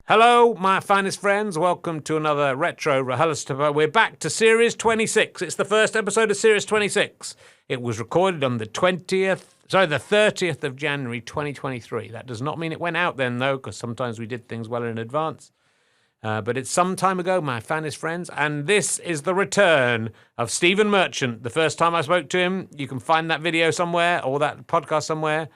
Hello, my finest friends. Welcome to another retro RHLSTP. We're back to Series 26. It's the first episode of Series 26. It was recorded on the 30th of January 2023. That does not mean it went out then, though, because sometimes we did things well in advance. But it's some time ago, my finest friends, and this is the return of Stephen Merchant. The first time I spoke to him, you can find that video somewhere or that podcast somewhere.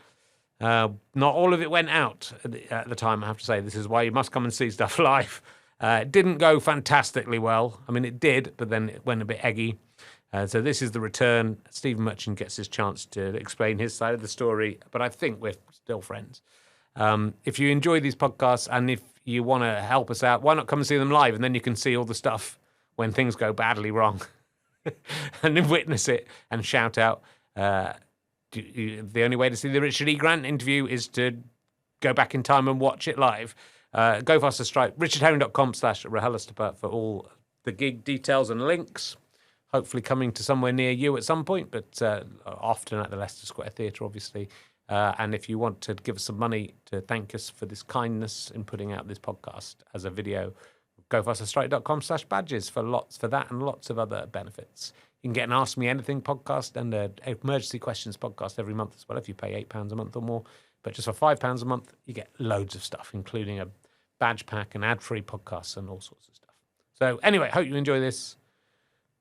Not all of it went out at the time, I have to say. This is why you must come and see stuff live. It didn't go fantastically well. I mean, it did, but then it went a bit eggy. So this is the return. Stephen Merchant gets his chance to explain his side of the story, but I think we're still friends. If you enjoy these podcasts and if you want to help us out, why not come and see them live? And then you can see all the stuff when things go badly wrong and then witness it and shout out. The only way to see the Richard E. Grant interview is to go back in time and watch it live. Go faster stripe, richardherring.com/RHLSTP for all the gig details and links. Hopefully coming to somewhere near you at some point, but often at the Leicester Square Theatre, obviously. And if you want to give us some money to thank us for this kindness in putting out this podcast as a video, go fasterstripe.com/badges for that and lots of other benefits. You can get an Ask Me Anything podcast and an emergency questions podcast every month as well if you pay £8 a month or more. But just for £5 a month, you get loads of stuff, including a badge pack and ad-free podcasts and all sorts of stuff. So anyway, hope you enjoy this.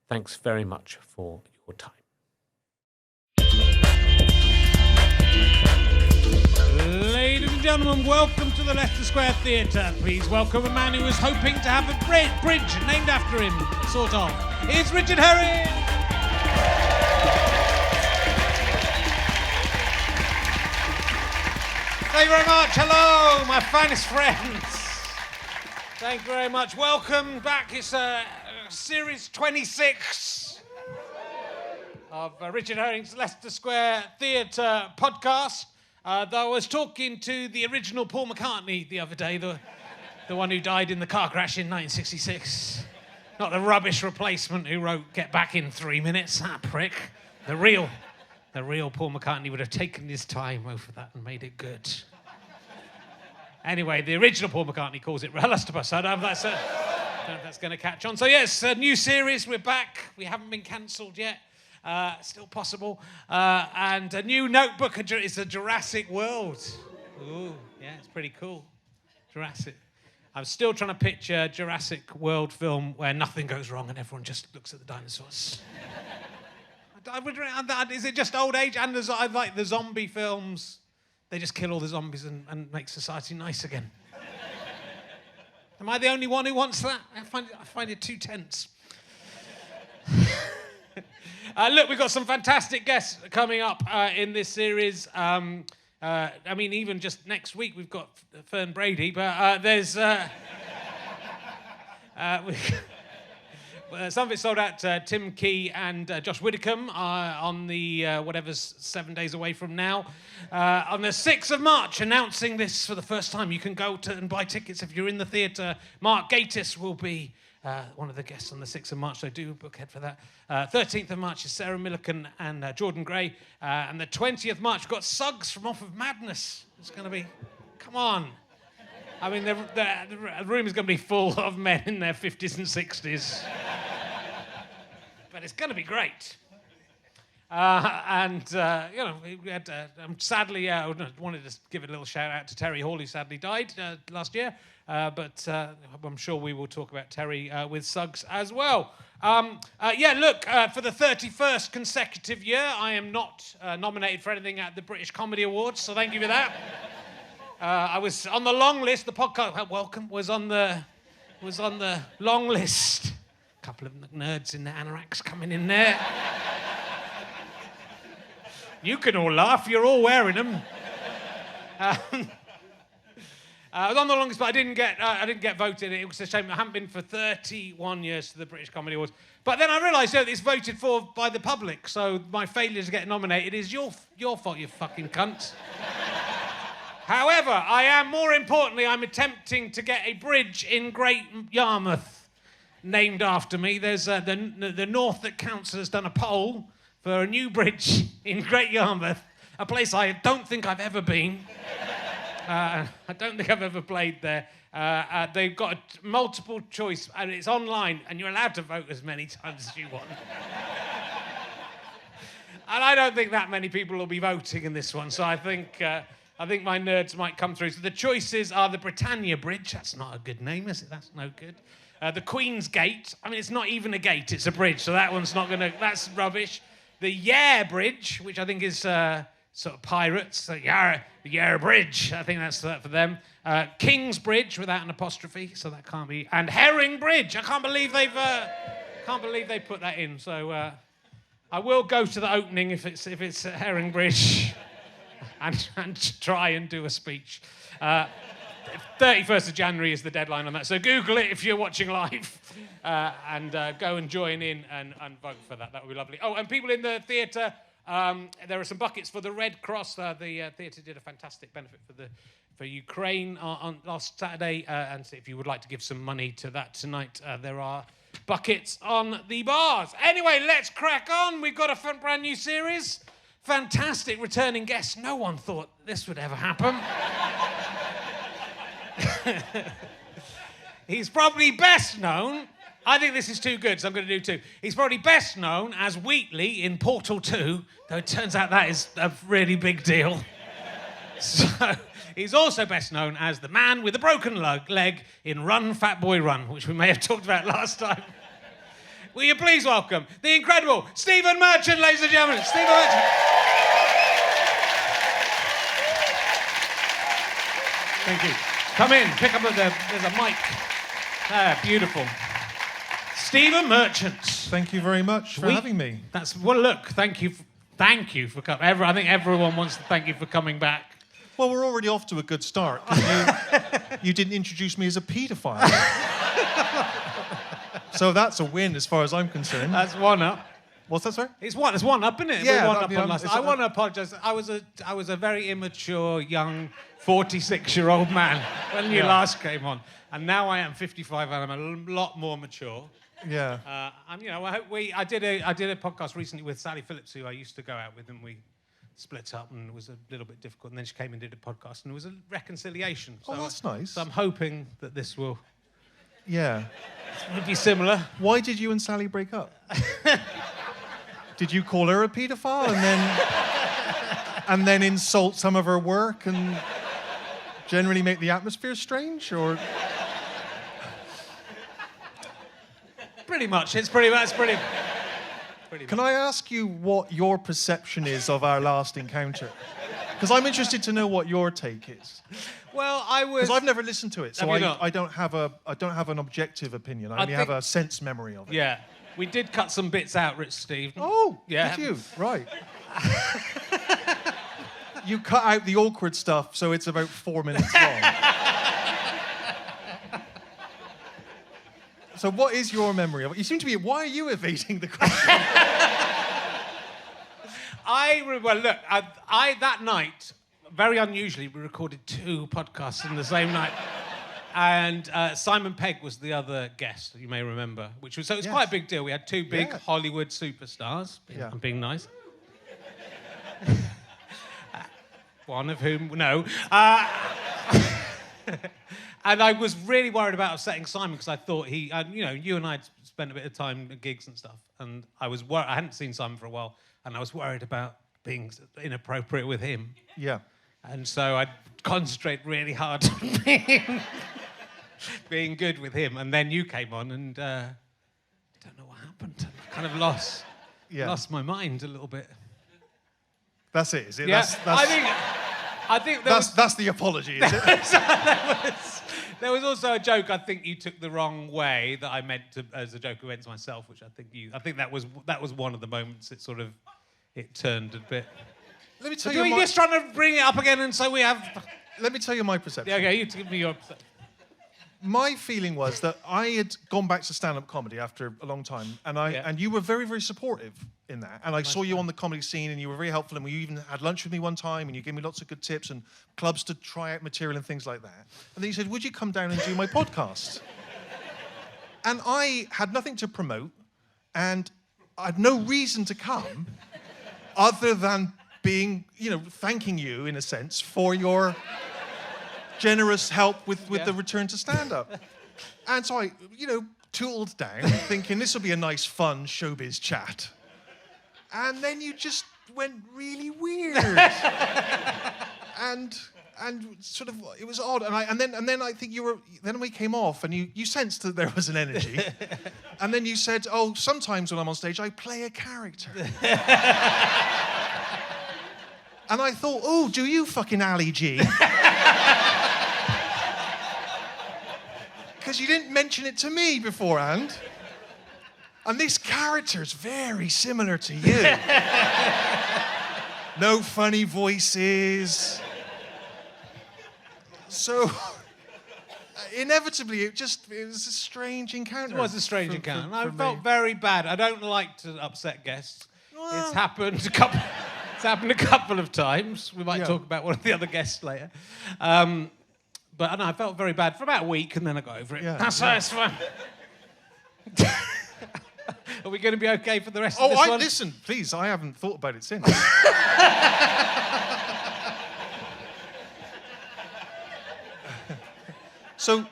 Thanks very much for your time. Ladies and gentlemen, welcome to the Leicester Square Theatre. Please welcome a man who was hoping to have a bridge named after him, sort of. It's Richard Herring! Thank you very much. Hello, my finest friends. Thank you very much. Welcome back. It's Series 26 of Richard Herring's Leicester Square Theatre podcast. Though I was talking to the original Paul McCartney the other day, the one who died in the car crash in 1966. Not the rubbish replacement who wrote Get Back in 3 Minutes, that prick. The real Paul McCartney would have taken his time over that and made it good. Anyway, the original Paul McCartney calls it RHLSTP, so I don't know if that's going to catch on. So yes, a new series, we're back. We haven't been cancelled yet. Still possible. And a new notebook is a Jurassic World. Ooh, yeah, it's pretty cool. Jurassic. I'm still trying to picture a Jurassic World film where nothing goes wrong and everyone just looks at the dinosaurs. Is it just old age? And I like the zombie films. They just kill all the zombies and make society nice again. Am I the only one who wants that? I find it too tense. Look, we've got some fantastic guests coming up in this series. I mean, even just next week we've got Fern Brady, but there's some of it sold out. Tim Key and Josh Widdicombe on the whatever's 7 days away from now. On the 6th of March, announcing this for the first time. You can go and buy tickets if you're in the theatre. Mark Gatiss will be one of the guests on the 6th of March, so do book ahead for that. 13th of March is Sarah Millican and Jordan Gray. And the 20th of March, we've got Suggs from Off of Madness. It's going to be, come on. I mean, the room is going to be full of men in their 50s and 60s. But it's going to be great. We had, sadly, I wanted to give a little shout out to Terry Hall, who sadly died last year. But I'm sure we will talk about Terry with Suggs as well. For the 31st consecutive year, I am not nominated for anything at the British Comedy Awards, so thank you for that. I was on the long list. The podcast, welcome, was on the long list. A couple of nerds in their anoraks coming in there. You can all laugh. You're all wearing them. I was on the longest, but I didn't get voted. It was a shame. I haven't been for 31 years to the British Comedy Awards. But then I realised that it's voted for by the public, so my failure to get nominated is your fault, you fucking cunt. However, more importantly, I'm attempting to get a bridge in Great Yarmouth named after me. There's the North That Counts has done a poll for a new bridge in Great Yarmouth, a place I don't think I've ever been. I don't think I've ever played there. They've got a multiple choice, and it's online, and you're allowed to vote as many times as you want. And I don't think that many people will be voting in this one, so I think my nerds might come through. So the choices are the Britannia Bridge. That's not a good name, is it? That's no good. The Queen's Gate. I mean, it's not even a gate, it's a bridge, so that one's not going to... That's rubbish. The Yare Bridge, which I think is sort of pirates. The Yare Bridge. I think that's for them. King's Bridge, without an apostrophe, so that can't be... And Herring Bridge. I can't believe they put that in, so... I will go to the opening if it's at Herring Bridge and try and do a speech. 31st of January is the deadline on that, so Google it if you're watching live and go and join in and vote for that. That would be lovely. Oh, and people in the theatre, there are some buckets for the Red Cross. The theatre did a fantastic benefit for Ukraine on last Saturday, and so if you would like to give some money to that tonight, there are buckets on the bars. Anyway, let's crack on. We've got a brand new series. Fantastic returning guests. No one thought this would ever happen. He's probably best known... I think this is too good, so I'm going to do two. He's probably best known as Wheatley in Portal 2, though it turns out that is a really big deal. So... He's also best known as the man with the broken leg in Run, Fat Boy, Run, which we may have talked about last time. Will you please welcome the incredible Stephen Merchant, ladies and gentlemen. Stephen Merchant. Thank you. Come in, pick up there's a mic. Beautiful. Stephen Merchant. Thank you very much for having me. Look, thank you for coming. I think everyone wants to thank you for coming back. Well, we're already off to a good start. You didn't introduce me as a paedophile. So that's a win as far as I'm concerned. That's one up. What's that, sorry? It's one up, isn't it? Yeah. I want to apologise. I was a very immature, young, 46-year-old man when you last came on. And now I am 55 and I'm a lot more mature. Yeah. I did a podcast recently with Sally Phillips, who I used to go out with, and we split up, and it was a little bit difficult, and then she came and did a podcast, and it was a reconciliation. So that's nice. So I'm hoping that this will be similar. Why did you and Sally break up? Did you call her a paedophile and then insult some of her work and generally make the atmosphere strange, or? Pretty much. It's pretty. Can I ask you what your perception is of our last encounter? Because I'm interested to know what your take is. Well, because I've never listened to it, so I don't have an objective opinion. I only have a sense memory of it. Yeah, we did cut some bits out, Rich Steve. Oh, yeah. Did you? Right. You cut out the awkward stuff, so it's about 4 minutes long. So what is your memory of it? You seem to be... Why are you evading the question? That night, very unusually, we recorded 2 podcasts in the same night. And Simon Pegg was the other guest, you may remember. It was quite a big deal. We had 2 big Hollywood superstars. I'm being nice. One of whom... No. And I was really worried about upsetting Simon because I thought you and I had spent a bit of time at gigs and stuff, and I hadn't seen Simon for a while, and I was worried about being inappropriate with him. Yeah. And so I'd concentrate really hard on being good with him, and then you came on, and I don't know what happened. I kind of lost my mind a little bit. That's it, is it? Yeah. I think that's the apology, is it? There was also a joke I think you took the wrong way that I meant to as a joke against myself, which I think that was one of the moments it turned a bit. Let me tell you. Are you just trying to bring it up again, and so we have? Let me tell you my perception. Yeah, okay, you give me your perception. My feeling was that I had gone back to stand-up comedy after a long time, and you were very, very supportive in that. And I saw you on the comedy scene, and you were very helpful, and you even had lunch with me one time, and you gave me lots of good tips and clubs to try out material and things like that. And then you said, would you come down and do my podcast? And I had nothing to promote, and I had no reason to come other than being, thanking you, in a sense, for your generous help with the return to stand-up. And so I, tooled down, thinking this will be a nice, fun showbiz chat. And then you just went really weird. and sort of, it was odd. And then I think then we came off and you sensed that there was an energy. And then you said, oh, sometimes when I'm on stage, I play a character. And I thought, oh, do you fucking Ali G? Because you didn't mention it to me beforehand. And this character's very similar to you. No funny voices. So, inevitably, it was a strange encounter. It was a strange encounter. And I felt very bad. I don't like to upset guests. Well, It's happened a couple of times. We might talk about one of the other guests later. But I felt very bad for about a week, and then I got over it. Yeah. It's fine. Are we going to be okay for the rest of this one? Listen, please, I haven't thought about it since. So,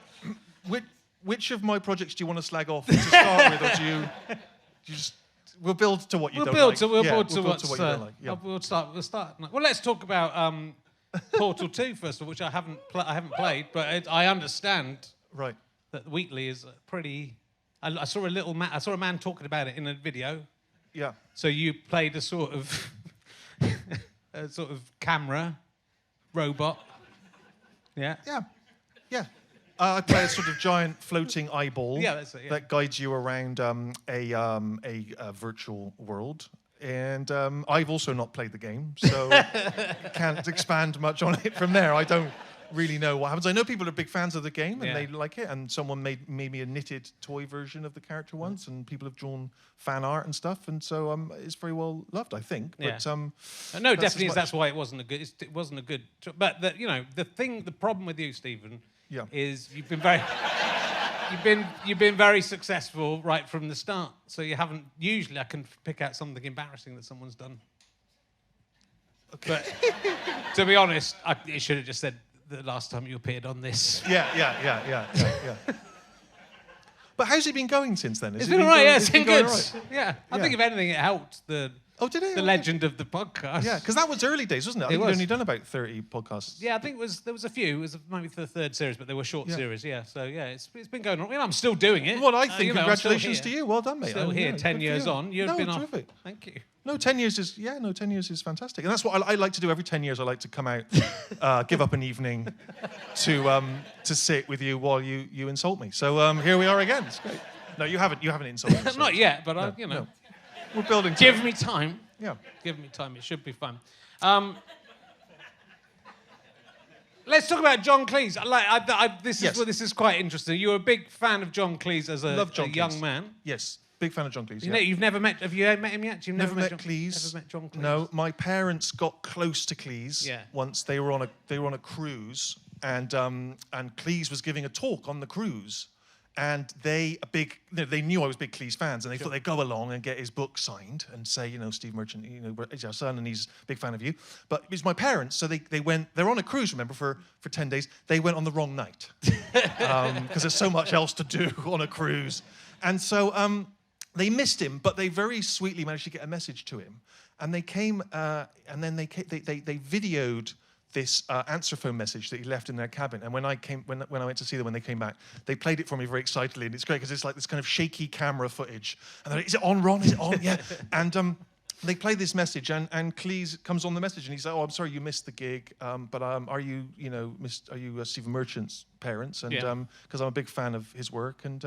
which of my projects do you want to slag off to start with, or do you just... We'll build to what you don't like. We'll build to what you don't like. Yeah. We'll start. Well, let's talk about Portal 2 first of all, which I haven't played, but I understand Right. that Wheatley is pretty. I saw a man talking about it in a video. Yeah. So you played a sort of camera robot. Yeah. Yeah. Yeah. I play a sort of giant floating eyeball that's it, that guides you around a virtual world. And I've also not played the game, so can't expand much on it from there. I don't really know what happens. I know people are big fans of the game and they like it, and someone made me a knitted toy version of the character once, and people have drawn fan art and stuff, and so it's very well loved, I think. Yeah. But no, definitely that's why it wasn't a good. It wasn't a good. But the problem with you, Stephen, is you've been very successful right from the start. So you haven't. Usually, I can pick out something embarrassing that someone's done. Okay. But to be honest, it should have just said the last time you appeared on this. Yeah. But how's it been going since then? It's been all right. Yeah, it's been good. Right? Yeah, I think if anything, it helped the. Oh, did it? The legend of the podcast. Yeah, because that was early days, wasn't it? I think you'd only done about 30 podcasts. Yeah, I think there was a few. It was maybe the third series, but they were short series. Yeah, so it's been going on. I'm still doing it. Well, I think congratulations to you. Well done, mate. Still here, 10 years on. You've been terrific. Thank you. No, 10 years is 10 years is fantastic, and that's what I like to do every 10 years. I like to come out, give up an evening, to sit with you while you insult me. So here we are again. It's great. No, you haven't insulted me. Not yet, but no. We're building. Give me time. Yeah. Give me time. It should be fun. Let's talk about John Cleese. This is quite interesting. You're a big fan of John Cleese as a young man. Yes, big fan of John Cleese. You've never met. Have you met him yet? You've never met Cleese. Never met John Cleese. No, my parents got close to Cleese once. They were on a cruise, and Cleese was giving a talk on the cruise. And they knew I was big Cleese fans, and they thought they'd go along and get his book signed and say, Steve Merchant, he's our son, and he's a big fan of you. But it was my parents, so they went. They're on a cruise, remember, for 10 days. They went on the wrong night because there's so much else to do on a cruise, and so they missed him. But they very sweetly managed to get a message to him, and they came, and then they videoed this answer phone message that he left in their cabin. And when I went to see them when they came back, they played it for me very excitedly, and it's great because it's like this kind of shaky camera footage. And they're like, is it on, Ron? Is it on? Yeah. And they play this message, and Cleese comes on the message, and he's like, oh, I'm sorry you missed the gig, but are you Stephen Merchant's parents? And because I'm a big fan of his work, and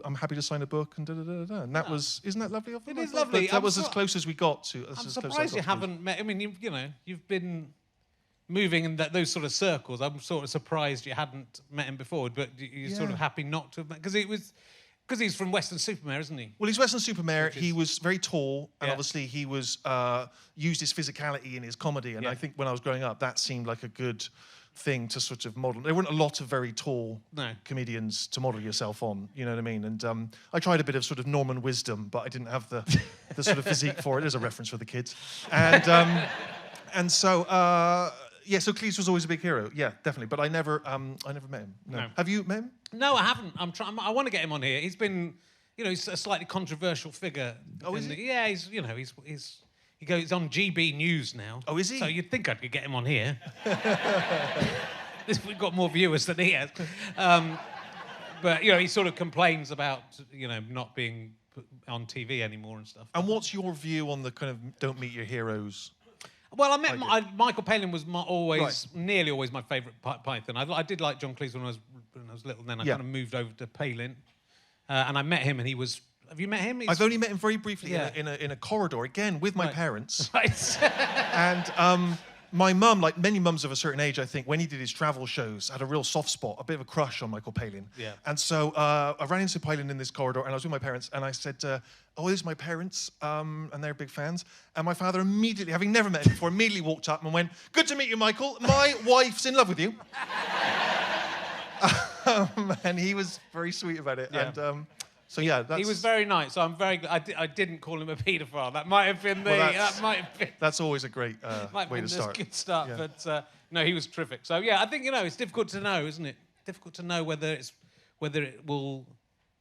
I'm happy to sign a book, and And that isn't that lovely of them? It is lovely. That was as close as we got to. I'm surprised you haven't met. I mean, you've been moving in those sort of circles. I'm sort of surprised you hadn't met him before, but you're sort of happy not to have met, because he's from Weston-super-Mare, isn't he? Well, he's Weston-super-Mare. He was very tall, and obviously he was used his physicality in his comedy. And I think when I was growing up, that seemed like a good thing to sort of model. There weren't a lot of very tall comedians to model yourself on, you know what I mean? And I tried a bit of sort of Norman wisdom, but I didn't have the sort of physique for it. There's a reference for the kids. And so Yeah, so Cleese was always a big hero. Yeah, definitely. But I never met him. No. Have you met him? No, I haven't. I want to get him on here. He's been, he's a slightly controversial figure. Oh, is he? Yeah, he goes on GB News now. Oh, is he? So you'd think I could get him on here. We've got more viewers than he has. But, he sort of complains about, not being put on TV anymore and stuff. And what's your view on the kind of don't meet your heroes? Well, I met Michael Palin was nearly always my favourite Python. I did like John Cleese when I was little. Then I kind of moved over to Palin, and I met him, and he was. Have you met him? I've only met him very briefly in a corridor again with my parents. Right. And my mum, like many mums of a certain age, I think, when he did his travel shows, had a real soft spot, a bit of a crush on Michael Palin. Yeah. And so I ran into Palin in this corridor, and I was with my parents, and I said, "Oh, this is my parents, and they're big fans." And my father immediately, having never met him before, immediately walked up and went, "Good to meet you, Michael. My wife's in love with you." And he was very sweet about it. Yeah. And so yeah, he was very nice. So I'm very glad I didn't call him a paedophile. That might have been that's always a great way to start. Good start. Yeah. But no, he was terrific. So yeah, I think it's difficult to know, isn't it? Difficult to know whether it will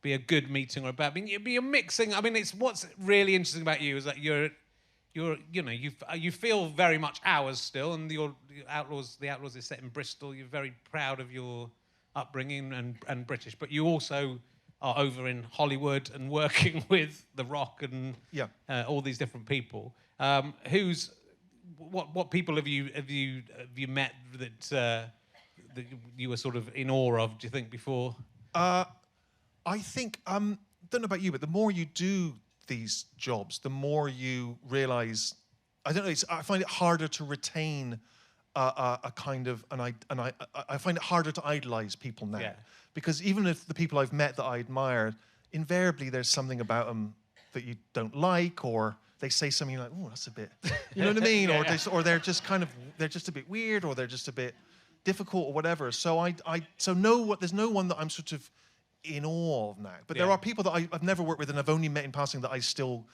be a good meeting or a bad. I mean, you're mixing. I mean, it's what's really interesting about you is that you feel very much ours still, and the Outlaws is set in Bristol. You're very proud of your upbringing and British, but you also are over in Hollywood and working with The Rock and all these different people. What people have you met that you were sort of in awe of? Do you think before? I think don't know about you, but the more you do these jobs, the more you realise. I don't know. I find it harder to retain a kind of I find it harder to idolise people now. Yeah. Because even if the people I've met that I admire, invariably there's something about them that you don't like, or they say something you're like, oh, that's a bit, you know what I mean? Or they're just a bit weird, or they're just a bit difficult, or whatever. So there's no one that I'm sort of in awe of now. But there are people that I've never worked with and I've only met in passing that I saw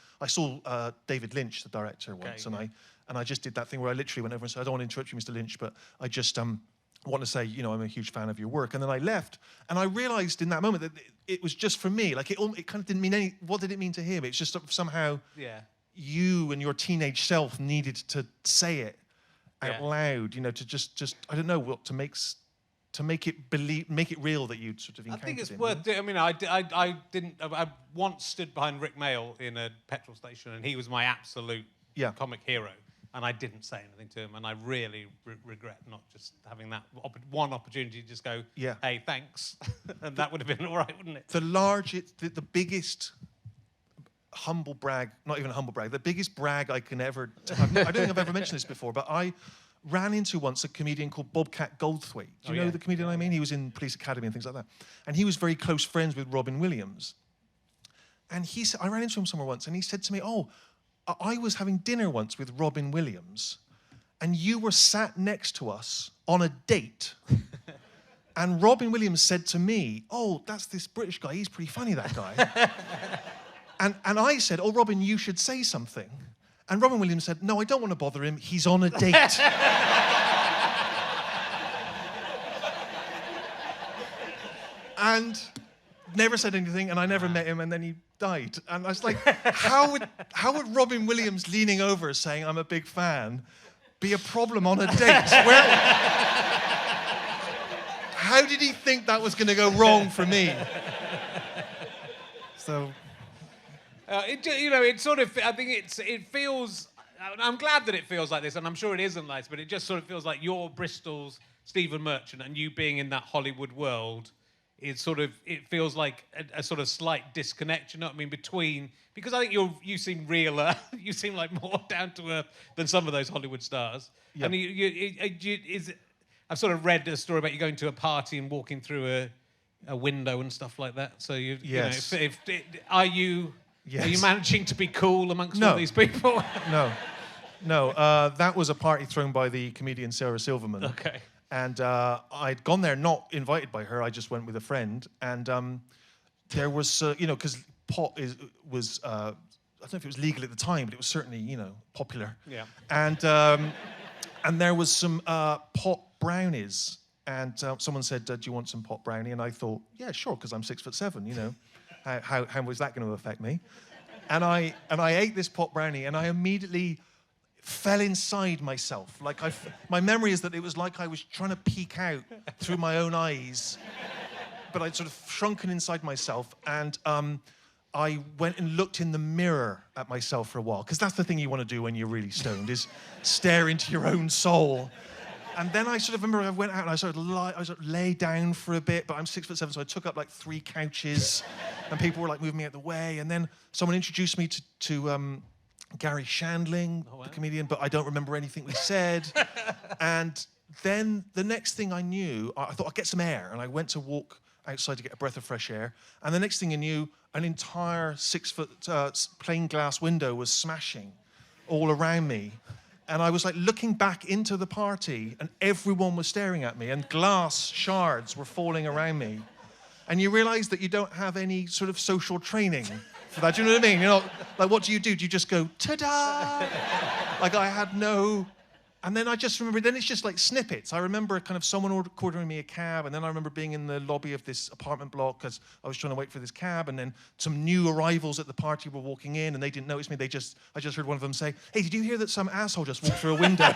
David Lynch, the director, once, and I just did that thing where I literally went over and said, I don't want to interrupt you, Mr. Lynch, but I just want to say, I'm a huge fan of your work. And then I left, and I realised in that moment that it was just for me. Like, it kind of didn't mean what did it mean to him? It's just somehow you and your teenage self needed to say it out loud, to just I don't know what to make it real that you'd sort of encountered. I think it's worth doing. I mean, I once stood behind Rick Mail in a petrol station, and he was my absolute comic hero. And I didn't say anything to him, and I really regret not just having that one opportunity to just go, hey, thanks. And that would have been all right, wouldn't it? The biggest humble brag, not even a humble brag, the biggest brag I can ever... I don't think I've ever mentioned this before, but I ran into once a comedian called Bobcat Goldthwait. Do you know the comedian I mean? He was in Police Academy and things like that. And he was very close friends with Robin Williams. And I ran into him somewhere once, and he said to me, oh, I was having dinner once with Robin Williams, and you were sat next to us on a date. And Robin Williams said to me, oh, that's this British guy. He's pretty funny, that guy. and I said, oh, Robin, you should say something. And Robin Williams said, no, I don't want to bother him. He's on a date. And never said anything, and I never met him, and then he died. And I was like, how would Robin Williams leaning over saying I'm a big fan be a problem on a date? How did he think that was going to go wrong for me? So... it sort of, I think it feels, I'm glad that it feels like this, and I'm sure it isn't like this, but it just sort of feels like you're Bristol's Stephen Merchant, and you being in that Hollywood world, it feels like a sort of slight disconnection, you know what I mean, between, because I think you seem realer, you seem like more down to earth than some of those Hollywood stars. Yep. And I've sort of read a story about you going to a party and walking through a window and stuff like that. So are you managing to be cool amongst all these people? No. That was a party thrown by the comedian Sarah Silverman. Okay. And I'd gone there not invited by her. I just went with a friend. And there was, because pot was, I don't know if it was legal at the time, but it was certainly, popular. Yeah. And And there was some pot brownies. And someone said, do you want some pot brownie? And I thought, yeah, sure, because I'm 6'7", you know. How was that going to affect me? And I ate this pot brownie, and I immediately fell inside myself. Like my memory is that it was like I was trying to peek out through my own eyes, but I'd sort of shrunken inside myself, and I went and looked in the mirror at myself for a while, because that's the thing you want to do when you're really stoned, is stare into your own soul. And then I sort of remember I went out and I sort of lay down for a bit, but I'm 6'7", so I took up like 3 couches, and people were like moving me out the way. And then someone introduced me to Gary Shandling, the comedian, but I don't remember anything we said. And then the next thing I knew, I thought I'd get some air, and I went to walk outside to get a breath of fresh air. And the next thing I knew, an entire 6-foot plain glass window was smashing all around me. And I was like looking back into the party, and everyone was staring at me, and glass shards were falling around me. And you realize that you don't have any sort of social training for that. Do you know what I mean? You're not, like, what do? Do you just go, ta-da? Like, I had no... And then I just remember, then it's just like snippets. I remember kind of someone ordering me a cab, and then I remember being in the lobby of this apartment block because I was trying to wait for this cab, and then some new arrivals at the party were walking in, and they didn't notice me. I just heard one of them say, hey, did you hear that some asshole just walked through a window?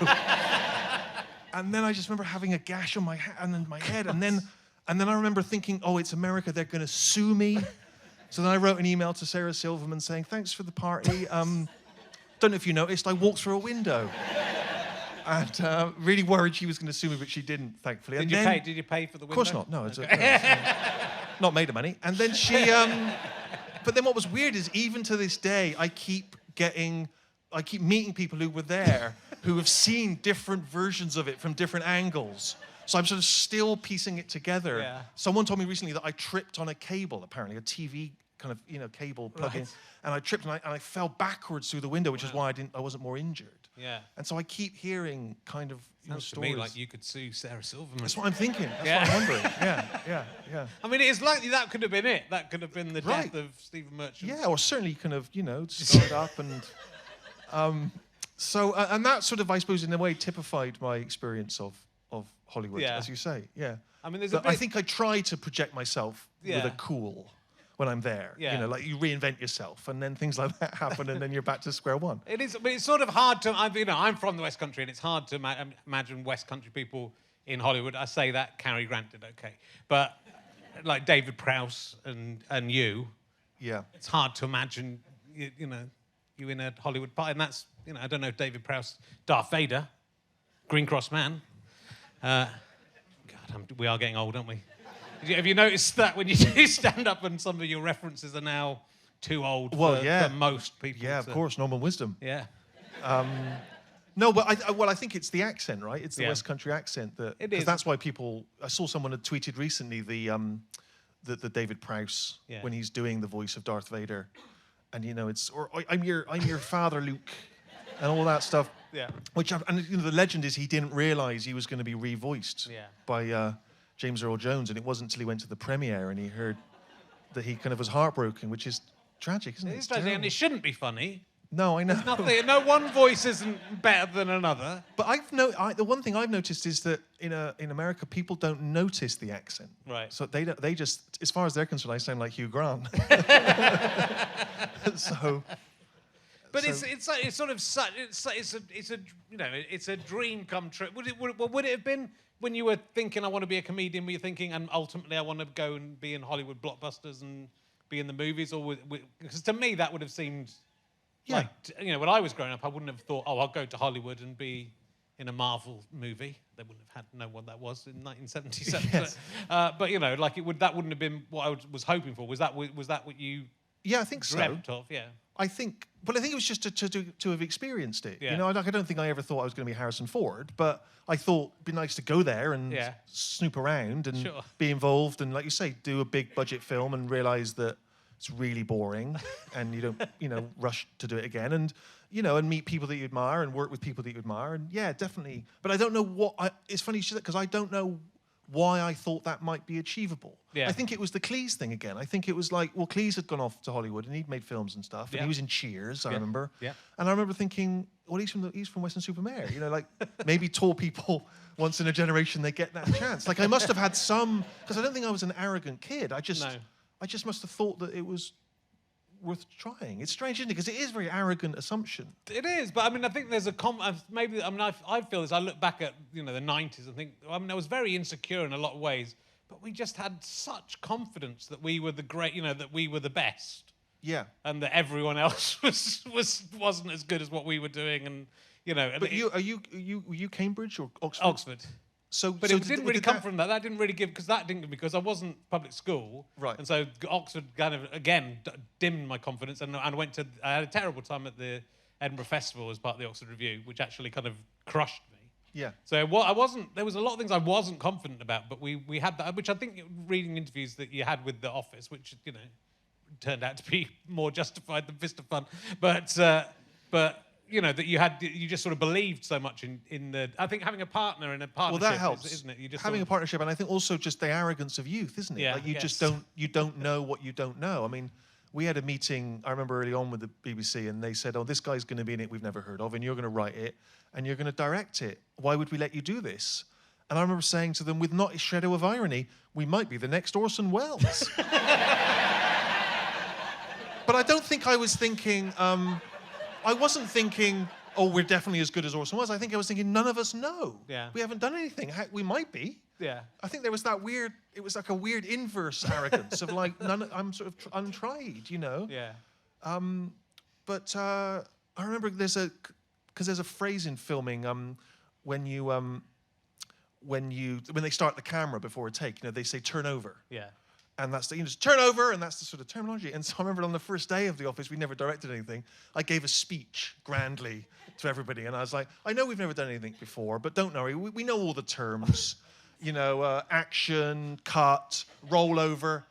And then I just remember having a gash on my head, and then I remember thinking, oh, it's America, they're going to sue me. So then I wrote an email to Sarah Silverman saying, thanks for the party. Don't know if you noticed, I walked through a window. And really worried she was going to sue me, but she didn't, thankfully. Did you pay for the window? Of course not. No, it's not made of money. And then she... but then what was weird is, even to this day, I keep meeting people who were there who have seen different versions of it from different angles. So I'm sort of still piecing it together. Yeah. Someone told me recently that I tripped on a cable, apparently, a TV kind of, cable plug-in. Right. And I tripped, and I fell backwards through the window, which is why I wasn't more injured. Yeah. And so I keep hearing kind of Sounds to stories. me like you could sue Sarah Silverman. That's what I'm thinking. That's what I'm wondering. Yeah. I mean, it's likely that could have been it. That could have been the death of Stephen Merchant. Yeah, or certainly kind of, start up and... So, and that sort of, I suppose, in a way, typified my experience of Hollywood, as you say. Yeah. I mean, I think I try to project myself with a cool when I'm there. Yeah. Like you reinvent yourself, and then things like that happen, and then you're back to square one. It is, but it's sort of hard to. I'm from the West Country, and it's hard to imagine West Country people in Hollywood. I say that Cary Grant did okay, but like David Prowse and you, it's hard to imagine you in a Hollywood party, and that's I don't know if David Prowse, Darth Vader, Green Cross Man. We are getting old, aren't we? Have you noticed that when you do stand up and some of your references are now too old for most people? Yeah, of course, Norman Wisdom. Yeah. No, but I think it's the accent, right? It's the West Country accent that. It is. Because that's why people. I saw someone had tweeted recently the David Prowse when he's doing the voice of Darth Vader, and it's I'm your father, Luke, and all that stuff. Yeah. The legend is he didn't realise he was going to be revoiced by James Earl Jones, and it wasn't until he went to the premiere and he heard that he kind of was heartbroken, which is tragic, isn't it? It's tragic, and it shouldn't be funny. No, I know. No one voice isn't better than another. But the one thing I've noticed is that in America, people don't notice the accent. Right. So they just, as far as they're concerned, I sound like Hugh Grant. So. But it's a dream come true. Would it have been when you were thinking I want to be a comedian? Were you thinking, and ultimately I want to go and be in Hollywood blockbusters and be in the movies? Or because to me that would have seemed like when I was growing up, I wouldn't have thought, I'll go to Hollywood and be in a Marvel movie. They wouldn't have had know what that was in 1977. Yes. But that wouldn't have been what I was hoping for. Was that what you? Yeah, I think dreamt of? Yeah. I think it was just to have experienced it. Yeah. I don't think I ever thought I was going to be Harrison Ford, but I thought it'd be nice to go there and snoop around and be involved and, like you say, do a big budget film and realise that it's really boring and you don't, rush to do it again and, and meet people that you admire and work with people that you admire and definitely. But I don't know it's funny you say that because I don't know why I thought that might be achievable. Yeah. I think it was the Cleese thing again. I think it was like, well, Cleese had gone off to Hollywood and he'd made films and stuff, and he was in Cheers, I remember. Yeah. And I remember thinking, well, he's from Weston-super-Mare. You know, like maybe tall people once in a generation they get that chance. Like I must have had some, because I don't think I was an arrogant kid. I just must have thought that it was worth trying. It's strange, isn't it? Because it is a very arrogant assumption. It is, but I mean, I think there's a maybe. I mean, I feel this. I look back at the '90s and think, I mean, I was very insecure in a lot of ways, but we just had such confidence that we were the great, that we were the best. Yeah. And that everyone else wasn't as good as what we were doing, and But were you Cambridge or Oxford? Oxford. But it didn't really come from that. That didn't really give because I wasn't public school, right? And so Oxford kind of again dimmed my confidence, and I had a terrible time at the Edinburgh Festival as part of the Oxford Review, which actually kind of crushed me. Yeah. So I wasn't. There was a lot of things I wasn't confident about, but we had that, which I think reading interviews that you had with The Office, which turned out to be more justified than Fist of Fun, but. That you just sort of believed so much in the. I think having a partner in a partnership, well, that helps, isn't it? You just having a partnership, and I think also just the arrogance of youth, isn't it? Yeah, like just don't know what you don't know. I mean, we had a meeting. I remember early on with the BBC, and they said, "Oh, this guy's going to be in it we've never heard of, and you're going to write it, and you're going to direct it. Why would we let you do this?" And I remember saying to them, with not a shadow of irony, "We might be the next Orson Welles." But I don't think I was thinking. I wasn't thinking, oh, we're definitely as good as Orson Welles. I think I was thinking, none of us know. Yeah. We haven't done anything. We might be. Yeah. I think there was that weird, it was like a weird inverse arrogance of like, I'm sort of untried, Yeah. But I remember there's a phrase in filming when they start the camera before a take, they say turn over. Yeah. And that's just turn over, and that's the sort of terminology. And so I remember on the first day of The Office, we never directed anything. I gave a speech grandly to everybody, and I was like, I know we've never done anything before, but don't worry, we know all the terms. Action, cut, roll over.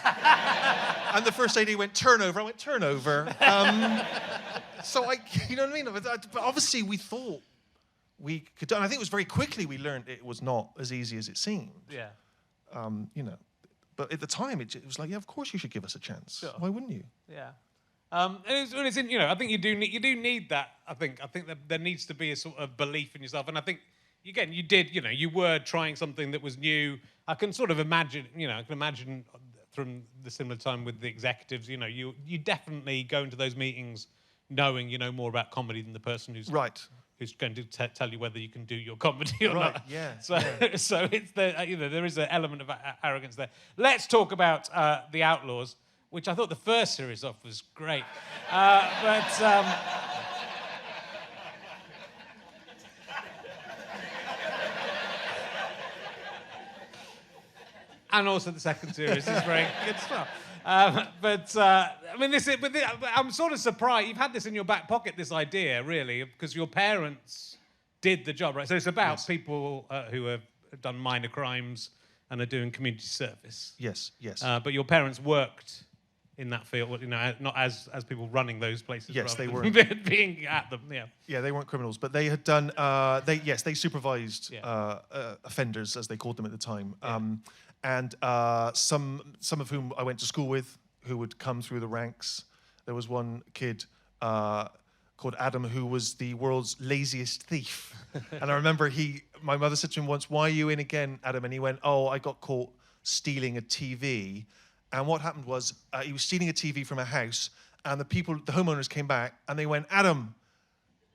And the first AD went turnover. I went turnover. So you know what I mean? But obviously we thought we could do, and I think it was very quickly we learned it was not as easy as it seemed. Yeah. But at the time, it was like, yeah, of course you should give us a chance. Sure. Why wouldn't you? Yeah. I think you do need that. I think that there needs to be a sort of belief in yourself, and I think again you did. You were trying something that was new. I can sort of imagine. I can imagine from the similar time with the executives. You definitely go into those meetings knowing you know more about comedy than the person who's who's going to tell you whether you can do your comedy or not. Yeah. So it's there is an element of arrogance there. Let's talk about the Outlaws, which I thought the first series off was great, and also the second series is very good stuff. I'm sort of surprised you've had this in your back pocket, this idea, really, because your parents did the job, right? So it's about people who have done minor crimes and are doing community service. Yes. But your parents worked in that field, not as people running those places. Yes, they were being at them. Yeah. Yeah, they weren't criminals, but they had done. They supervised offenders, as they called them at the time. Yeah. And some of whom I went to school with, who would come through the ranks. There was one kid called Adam who was the world's laziest thief. And I remember my mother said to him once, "Why are you in again, Adam?" And he went, "Oh, I got caught stealing a TV." And what happened was he was stealing a TV from a house, and the homeowners came back, and they went, "Adam,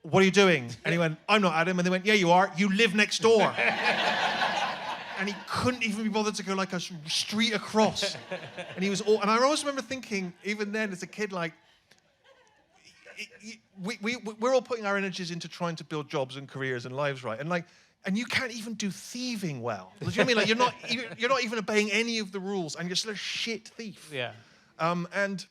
what are you doing?" And he went, "I'm not Adam." And they went, "Yeah, you are. You live next door." And he couldn't even be bothered to go like a street across. And he was and I always remember thinking, even then as a kid, like, we're all putting our energies into trying to build jobs and careers and lives, right? And you can't even do thieving well. Do you know what I mean? Like you're not even obeying any of the rules, and you're still a shit thief. Yeah. And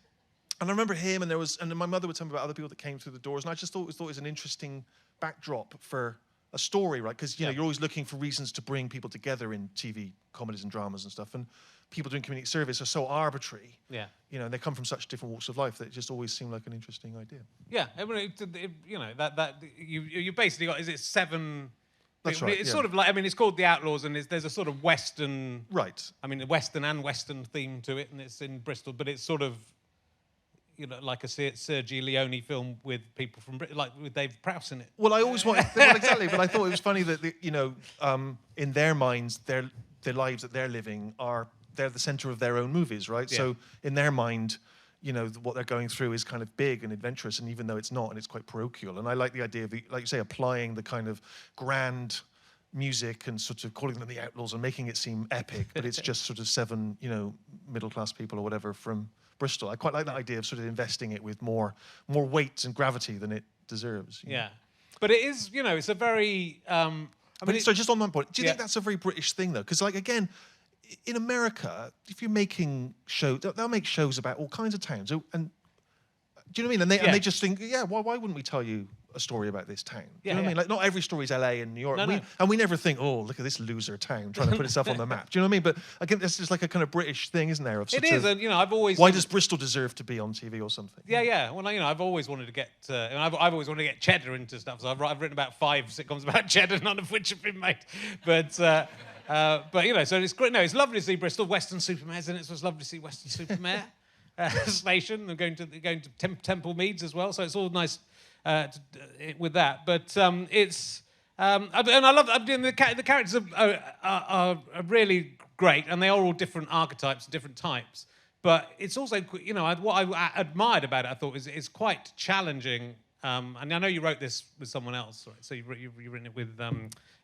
I remember him, and my mother would tell me about other people that came through the doors, and I just thought it was an interesting backdrop for a story, right? Because you're always looking for reasons to bring people together in TV comedies and dramas and stuff, and people doing community service are so arbitrary. Yeah. They come from such different walks of life that it just always seemed like an interesting idea. Yeah. You basically got, is it 7 That's right. It's yeah. sort of like, I mean, it's called The Outlaws, and there's a sort of Western... Right. I mean, a Western theme to it, and it's in Bristol, but it's sort of, like a Sergio Leone film with people from Britain, like with Dave Prowse in it. Well, I always wanted... well, exactly, but I thought it was funny that, in their minds, their lives that they're living they're the center of their own movies, right? Yeah. So in their mind, what they're going through is kind of big and adventurous, and even though it's not, and it's quite parochial. And I like the idea of, like you say, applying the kind of grand music and sort of calling them the Outlaws and making it seem epic, but it's just sort of 7, middle-class people or whatever from Bristol. I quite like that idea of sort of investing it with more weight and gravity than it deserves. Yeah. But it is, it's a very... So just on one point, do you Yeah. think that's a very British thing, though? Because, like, again, in America, if you're making shows, they'll make shows about all kinds of towns. And do you know what I mean? And they just think, why wouldn't we tell you a story about this town? Do you know what I mean? Like, not every story is LA and New York. No. And we never think, oh, look at this loser town trying to put itself on the map. Do you know what I mean? But again, that's just like a kind of British thing, isn't there? It is, and I've always... Why does Bristol deserve to be on TV or something? Yeah. Well, I've always wanted to get... I've always wanted to get cheddar into stuff. So I've written about 5 sitcoms about cheddar, none of which have been made. But so it's great. No, it's lovely to see Bristol. Weston-super-Mare's in it, so it's lovely to see Weston-super-Mare station. And going to Temple Meads as well, so it's all nice with that. But it's... and I love... the characters are really great, and they are all different archetypes, different types. But it's also, what I admired about it, I thought, is it's quite challenging. And I know you wrote this with someone else, right? So you've written it with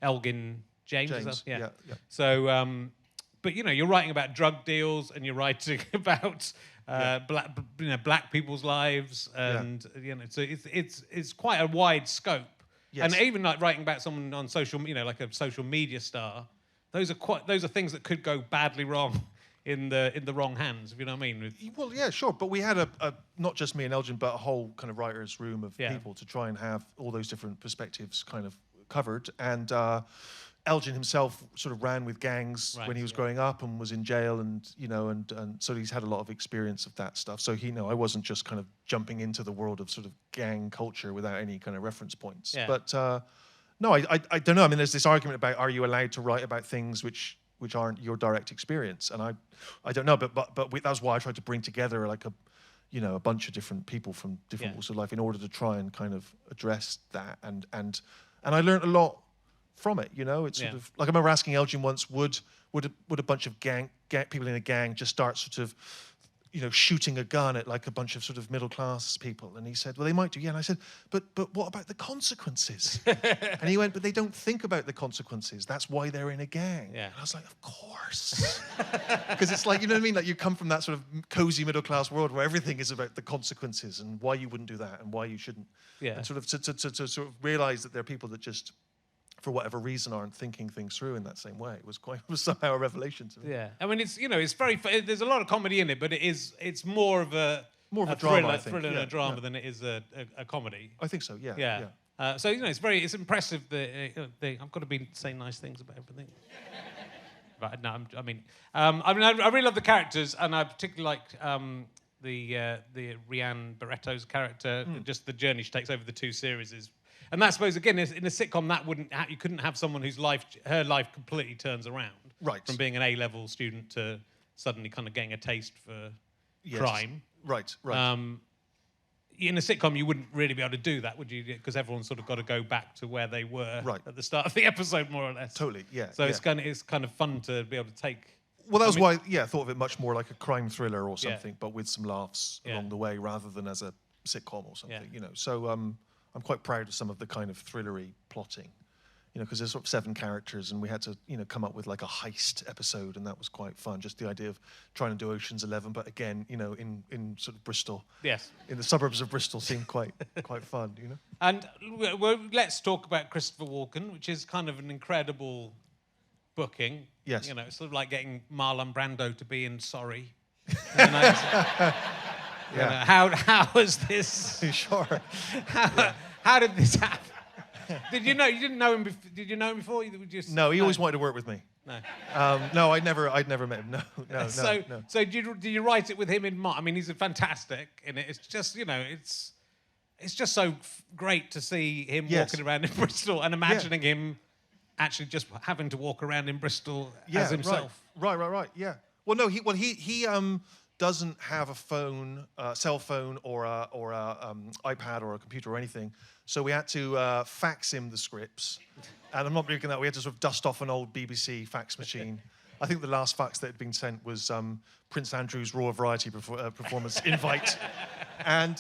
Elgin James. Is that? Yeah. So, but you're writing about drug deals, and you're writing about black people's lives, and so it's quite a wide scope. Yes. And even like writing about someone on social, like a social media star, those are things that could go badly wrong in the wrong hands, if you know what I mean. Well, yeah, sure. But we had a not just me and Elgin, but a whole kind of writer's room of people to try and have all those different perspectives kind of covered. And Elgin himself sort of ran with gangs when he was growing up and was in jail, and so he's had a lot of experience of that stuff. So I wasn't just kind of jumping into the world of sort of gang culture without any kind of reference points. Yeah. But no, I don't know. I mean, there's this argument about, are you allowed to write about things which aren't your direct experience? And I don't know, but that's why I tried to bring together like a bunch of different people from different walks of life in order to try and kind of address that. And I learned a lot from it. It's sort of like, I remember asking Elgin once, would a bunch of gang people in a gang just start sort of shooting a gun at like a bunch of sort of middle class people? And he said, well, they might do, yeah. And I said, but what about the consequences? And he went, but they don't think about the consequences. That's why they're in a gang. Yeah. And I was like, of course. Because it's like, you know what I mean? Like, you come from that sort of cozy middle class world where everything is about the consequences and why you wouldn't do that and why you shouldn't. Yeah. And sort of to sort of realize that there are people that just, for whatever reason, aren't thinking things through in that same way. It was somehow a revelation to me. Yeah, I mean, it's very. There's a lot of comedy in it, but it's more of a drama, thriller and a drama than it is a comedy. I think so. Yeah. So it's impressive that I've got to be saying nice things about everything. But no, I really love the characters, and I particularly like the Rhiannon Barretto's character. Just the journey she takes over the 2 series is. And that, I suppose, again, in a sitcom, you couldn't have someone whose her life completely turns around. Right. From being an A-level student to suddenly kind of getting a taste for crime. Right. In a sitcom, you wouldn't really be able to do that, would you? Because everyone's sort of got to go back to where they were at the start of the episode, more or less. Totally, yeah. So it's kind of fun to be able to take... Well, that was why, I thought of it much more like a crime thriller or something, but with some laughs along the way, rather than as a sitcom or something, So... I'm quite proud of some of the kind of thrillery plotting, because there's sort of 7 characters, and we had to, come up with like a heist episode, and that was quite fun. Just the idea of trying to do Ocean's 11, but again, in sort of Bristol, in the suburbs of Bristol, seemed quite fun, And let's talk about Christopher Walken, which is kind of an incredible booking. Yes, it's sort of like getting Marlon Brando to be in Sorry. How was this? Sure. How did this happen? Did you didn't know him? Did you know him before? No, he always wanted to work with me. No. No, I'd never met him. No. So did you write it with him in mind? I mean, he's fantastic in it. It's just it's just so great to see him walking around in Bristol and imagining him actually just having to walk around in Bristol as himself. Right. Yeah. Well, no, he doesn't have a phone, cell phone, or a iPad or a computer or anything. So we had to fax him the scripts, and I'm not making that. We had to sort of dust off an old BBC fax machine. I think the last fax that had been sent was Prince Andrew's Raw Variety performance invite, and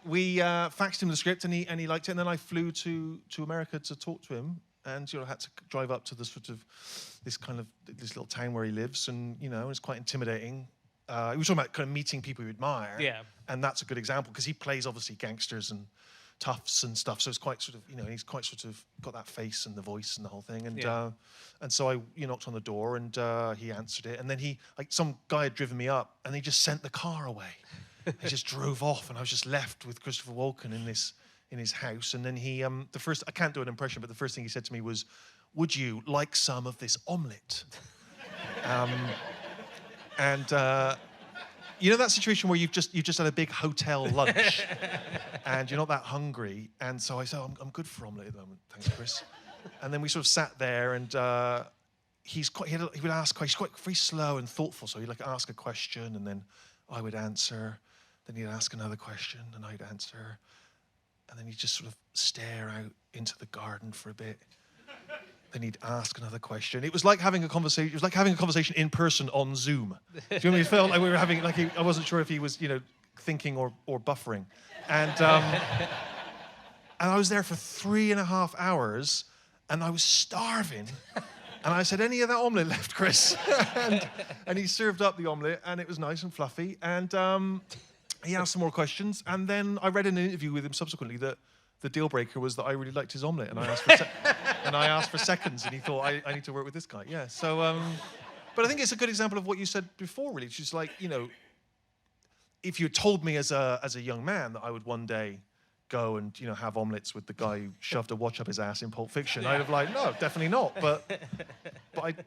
we faxed him the script, and he liked it. And then I flew to America to talk to him, and had to drive up to this little town where he lives, and it's quite intimidating. He was talking about kind of meeting people you admire, and that's a good example because he plays obviously gangsters and toughs and stuff, so it's quite sort of he's quite sort of got that face and the voice and the whole thing, and so I knocked on the door, and he answered it, and then some guy had driven me up, and he just sent the car away. He just drove off, and I was just left with Christopher Walken in his house, and then he I can't do an impression, but the first thing he said to me was, "Would you like some of this omelette?" And that situation where you've just had a big hotel lunch and you're not that hungry, and so I said, I'm good for omelette at the moment, thanks, Chris. And then we sort of sat there, and he would ask, he's quite very slow and thoughtful, so he'd ask a question, and then I would answer, then he'd ask another question, and I'd answer, and then he'd just sort of stare out into the garden for a bit. Then he'd ask another question. It was like having a conversation. It was like having a conversation in person on Zoom. Do you know what I mean? It felt like we were having, I wasn't sure if he was, thinking or buffering. And I was there for 3.5 hours, and I was starving. And I said, "Any of that omelette left, Chris?" and he served up the omelette, and it was nice and fluffy. And he asked some more questions. And then I read in an interview with him subsequently that the deal breaker was that I really liked his omelette, and I asked for seconds, and he thought, I need to work with this guy. Yeah. So, but I think it's a good example of what you said before, really. It's just like, if you had told me as a young man that I would one day go and have omelettes with the guy who shoved a watch up his ass in Pulp Fiction, I'd have no, definitely not. But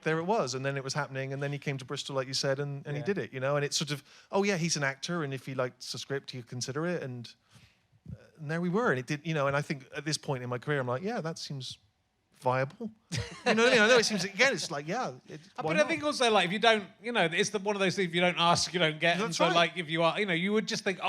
there it was, and then it was happening, and then he came to Bristol, like you said, and he did it, and it's sort of, he's an actor, and if he likes a script, he'd consider it, and there we were, and it did, and I think at this point in my career, I'm like, that seems viable. You know what I mean? I know it seems, again, it's like, but I think also, if you don't, it's one of those things, if you don't ask, you don't get. That's and so, right. if you are, you would just think,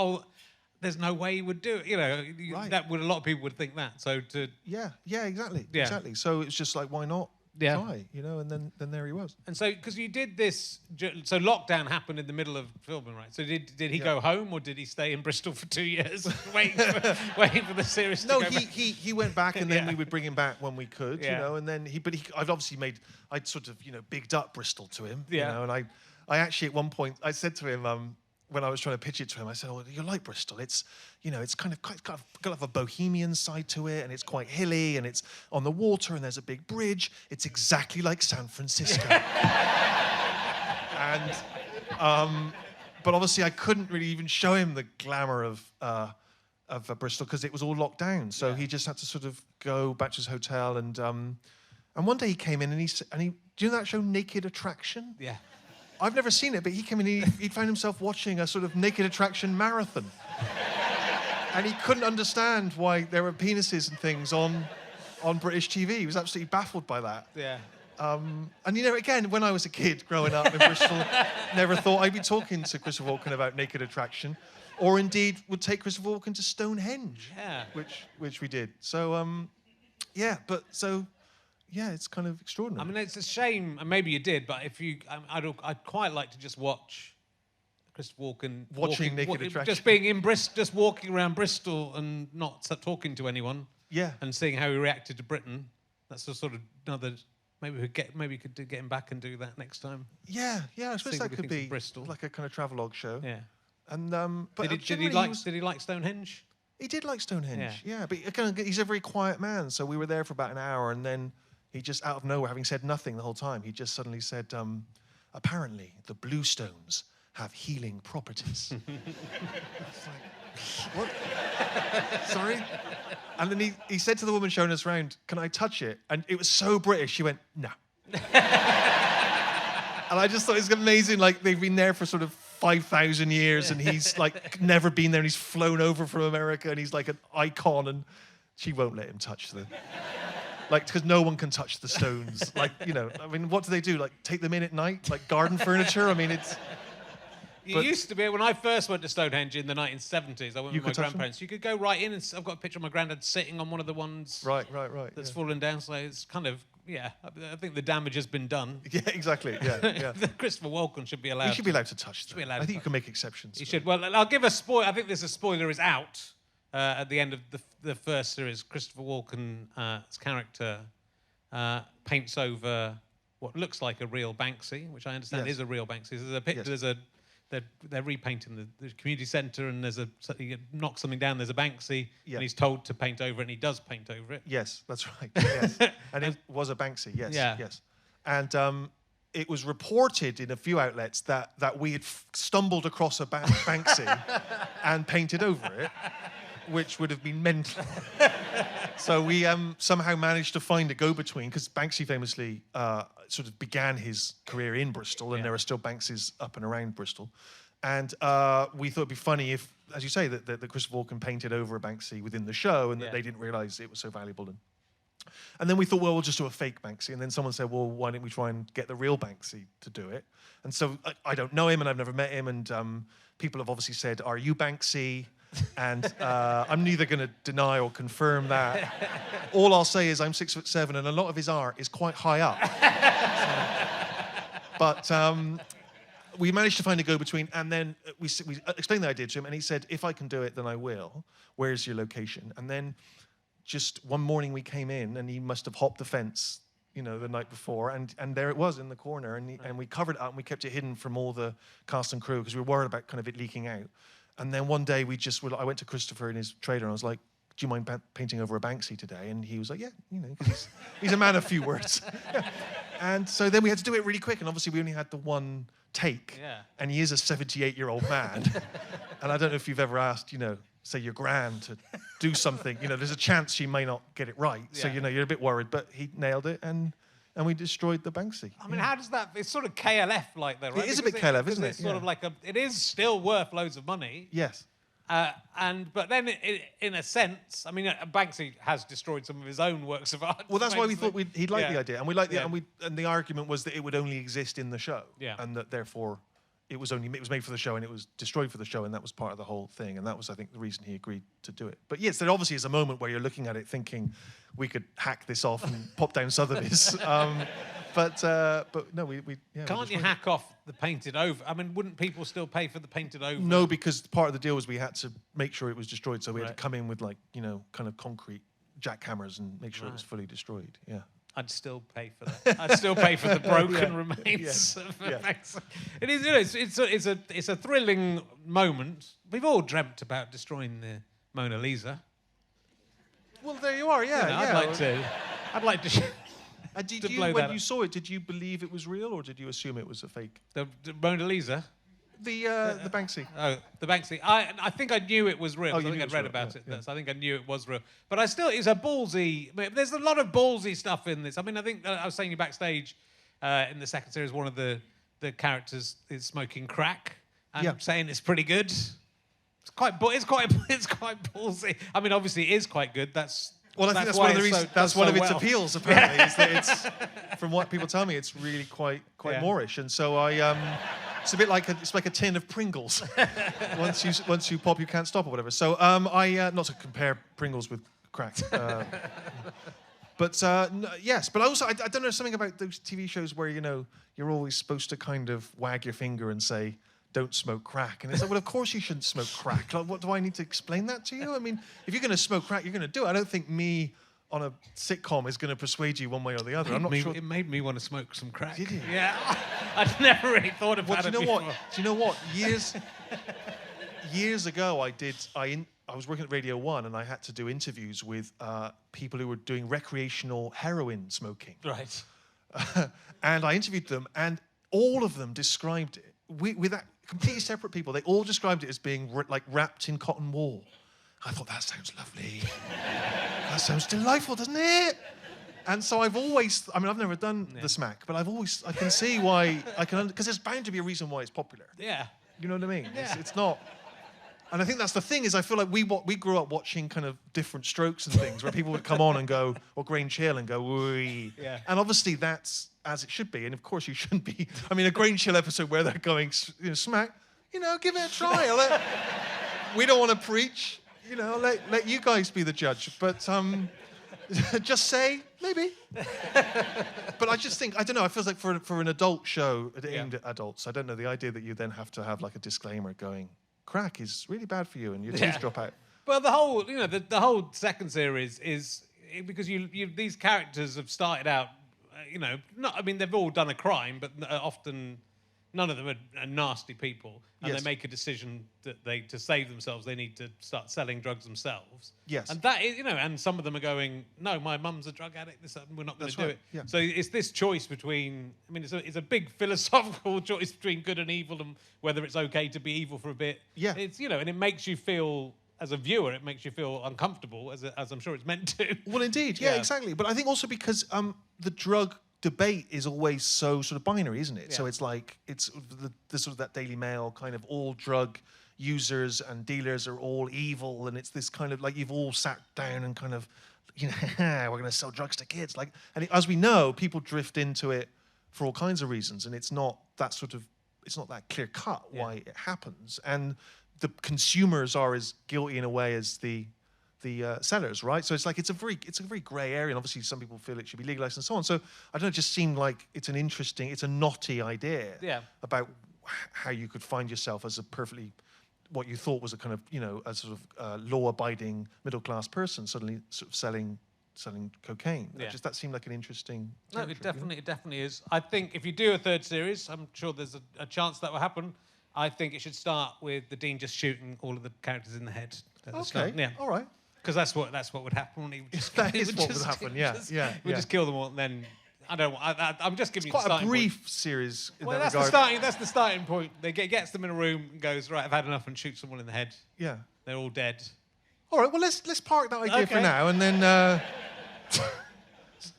there's no way he would do it. Right. That would, a lot of people would think that. So to exactly. So it's just like, why not try? And then there he was. And so, because you did this, so lockdown happened in the middle of filming, right? So did he go home, or did he stay in Bristol for 2 years, waiting for the series to go back? he went back, and then we would bring him back when we could, and then I'd obviously I'd sort of, bigged up Bristol to him, and I actually at one point, I said to him, when I was trying to pitch it to him, I said, you like Bristol. It's, it's kind of got a bohemian side to it, and it's quite hilly, and it's on the water, and there's a big bridge. It's exactly like San Francisco. And, but obviously I couldn't really even show him the glamour of Bristol because it was all locked down. So he just had to sort of go back to his hotel, and one day he came in, and he, do you know that show Naked Attraction? Yeah. I've never seen it, but he came in, he found himself watching a sort of Naked Attraction marathon. And he couldn't understand why there were penises and things on British TV. He was absolutely baffled by that. Yeah. And again, when I was a kid growing up in Bristol, never thought I'd be talking to Christopher Walken about Naked Attraction, or indeed would take Christopher Walken to Stonehenge. Yeah. Which we did. So, it's kind of extraordinary. I mean, it's a shame, and maybe you did, but if you, I'd quite like to just watch Christopher Walken watching Naked Attraction, just being in Bristol, just walking around Bristol and not talking to anyone, and seeing how he reacted to Britain. That's a sort of another. Maybe we could get him back and do that next time. Yeah. I suppose that could be Bristol, like a kind of travelogue show. Yeah. And but did he like Stonehenge? He did like Stonehenge. Yeah, but again, he's a very quiet man. So we were there for about an hour, and then he just, out of nowhere, having said nothing the whole time, he just suddenly said, apparently the blue stones have healing properties. It's like, what? Sorry? And then he said to the woman showing us around, "Can I touch it?" And it was so British, she went, "No." And I just thought it was amazing, like they've been there for sort of 5,000 years, and he's like never been there, and he's flown over from America, and he's like an icon, and she won't let him touch Like, because no one can touch the stones. Like, you know, I mean, what do they do? Like, take them in at night? Like garden furniture? I mean, it's... It used to be, when I first went to Stonehenge in the 1970s, I went with my grandparents. You could go right in, and I've got a picture of my granddad sitting on one of the ones that's fallen down. So it's kind of, I think the damage has been done. Yeah, exactly. Yeah. Christopher Walken should be allowed. He should be allowed to touch them. I think you can make exceptions. He should. Well, I'll give a spoiler. I think there's a spoiler is out at the end of the first series. Christopher Walken's character paints over what looks like a real Banksy, which I understand is a real Banksy. There's a They're repainting the community centre, and he knocks something down. There's a Banksy, and he's told to paint over it, and he does paint over it. Yes, that's right. Yes. And it was a Banksy. Yes. Yeah. Yes. And it was reported in a few outlets that we had stumbled across a Banksy and painted over it, which would have been mental. So we somehow managed to find a go-between, because Banksy famously sort of began his career in Bristol, and there are still Banksys up and around Bristol. And we thought it'd be funny if, as you say, that Christopher Walken painted over a Banksy within the show, and that they didn't realise it was so valuable. And then we thought, well, we'll just do a fake Banksy. And then someone said, well, why don't we try and get the real Banksy to do it? And so I don't know him, and I've never met him, and people have obviously said, are you Banksy? And I'm neither going to deny or confirm that. All I'll say is I'm 6'7", and a lot of his art is quite high up. But we managed to find a go-between, and then we explained the idea to him, and he said, if I can do it, then I will. Where's your location? And then just one morning we came in, and he must have hopped the fence, you know, the night before, and there it was in the corner, and we covered it up, and we kept it hidden from all the cast and crew, because we were worried about kind of it leaking out. And then one day I went to Christopher in his trailer, and I was like, do you mind painting over a Banksy today? And he was like, yeah, you know, 'cause he's a man of few words. And so then we had to do it really quick, and obviously we only had the one take. Yeah. And he is a 78-year-old man. And I don't know if you've ever asked, you know, say your gran to do something. You know, there's a chance she may not get it right. So, you know, you're a bit worried, but he nailed it, and we destroyed the Banksy. I mean, how does that... It's sort of KLF-like, though, right? It is a bit KLF, isn't it? It's sort of like it is still worth loads of money. Yes. But then, in a sense, I mean, Banksy has destroyed some of his own works of art. Well, that's why we thought he'd like the idea, and we liked it, and the argument was that it would only exist in the show, and that therefore it was made for the show, and it was destroyed for the show, and that was part of the whole thing, and that was, I think, the reason he agreed to do it. But yes, there obviously is a moment where you're looking at it thinking we could hack this off and pop down Sotheby's. But no, Can't you hack off the painted over? I mean, wouldn't people still pay for the painted over? No, because part of the deal was we had to make sure it was destroyed, so we had to come in with, like, you know, kind of concrete jackhammers and make sure it was fully destroyed. Yeah. I'd still pay for that. I'd still pay for the broken remains. It is, you know, it's a thrilling moment. We've all dreamt about destroying the Mona Lisa. Well, there you are. Yeah, you know, I'd like to. And when you saw it, did you believe it was real, or did you assume it was a fake? The Mona Lisa? The Banksy. Oh, the Banksy. I think I knew it was real. I think I'd read about it. So I think I knew it was real. But it's a ballsy... There's a lot of ballsy stuff in this. I mean, I think I was saying you backstage in the second series, one of the characters is smoking crack and saying it's pretty good. It's quite ballsy. I mean, obviously it is quite good. Well, I think that's one of the reasons. That's one of its appeals, apparently, is that it's, from what people tell me, it's really quite Moorish, and so it's a bit like a tin of Pringles. once you pop, you can't stop, or whatever. So not to compare Pringles with crack, but yes. But also, I don't know, something about those TV shows where, you know, you're always supposed to kind of wag your finger and say, don't smoke crack. And it's like, well, of course you shouldn't smoke crack. Like, what, do I need to explain that to you? I mean, if you're going to smoke crack, you're going to do it. I don't think me on a sitcom is going to persuade you one way or the other. I'm not sure. It made me want to smoke some crack. Did you? Yeah. I'd never really thought about it before. Do you know what? Years ago, I was working at Radio 1, and I had to do interviews with people who were doing recreational heroin smoking. Right. And I interviewed them, and all of them described it with that. Completely separate people. They all described it as being like wrapped in cotton wool. I thought, that sounds lovely. That sounds delightful, doesn't it? And so I've never done the smack, but I can see why because there's bound to be a reason why it's popular. Yeah. You know what I mean? Yeah. It's not. And I think that's the thing is I feel like we grew up watching kind of Different Strokes and things where people would come on and go, or Grange Hill and go, wee. Yeah. And obviously that's as it should be. And of course you shouldn't be. I mean, a Grange Hill episode where they're going, smack, give it a try. We don't want to preach, let you guys be the judge. But just say, maybe. But I just think, I don't know, it feels like for an adult show aimed at adults, I don't know, the idea that you then have to have like a disclaimer going, crack is really bad for you and your teeth drop out. Well, the whole, the whole second series is because these characters have started out, they've all done a crime, but often none of them are nasty people, and they make a decision that to save themselves, they need to start selling drugs themselves. Yes. And that is, and some of them are going, no, my mum's a drug addict, we're not going to do it. Yeah. So it's this choice between, it's a big philosophical choice between good and evil, and whether it's okay to be evil for a bit. Yeah. It's, and it makes you feel, as a viewer, it makes you feel uncomfortable, as I'm sure it's meant to. Well, indeed, yeah, exactly. But I think also because the drug debate is always so sort of binary, isn't it? Yeah. So it's like it's the sort of that Daily Mail kind of all drug users and dealers are all evil, and it's this kind of like you've all sat down and kind of we're going to sell drugs to kids, like, and as we know, people drift into it for all kinds of reasons, and it's not that clear cut why it happens, and the consumers are as guilty in a way as the sellers, right? So it's like it's a very grey area, and obviously some people feel it should be legalized and so on. So I don't know, it just seemed like it's a knotty idea about how you could find yourself as a perfectly what you thought was a kind of a sort of law-abiding middle-class person suddenly sort of selling cocaine. Yeah. That seemed like an interesting. No, it definitely is. I think if you do a third series, I'm sure there's a chance that will happen. I think it should start with the Dean just shooting all of the characters in the head. Okay. Yeah. All right. Because that's what would happen. He would just, That is what would happen. We'd just kill them all, and then I'm just giving you Quite the starting a brief point. series. In Well, that that's the starting point. They gets them in a room and goes, right, I've had enough, and shoots someone in the head. Yeah. They're all dead. All right. Well, let's park that idea for now, and then.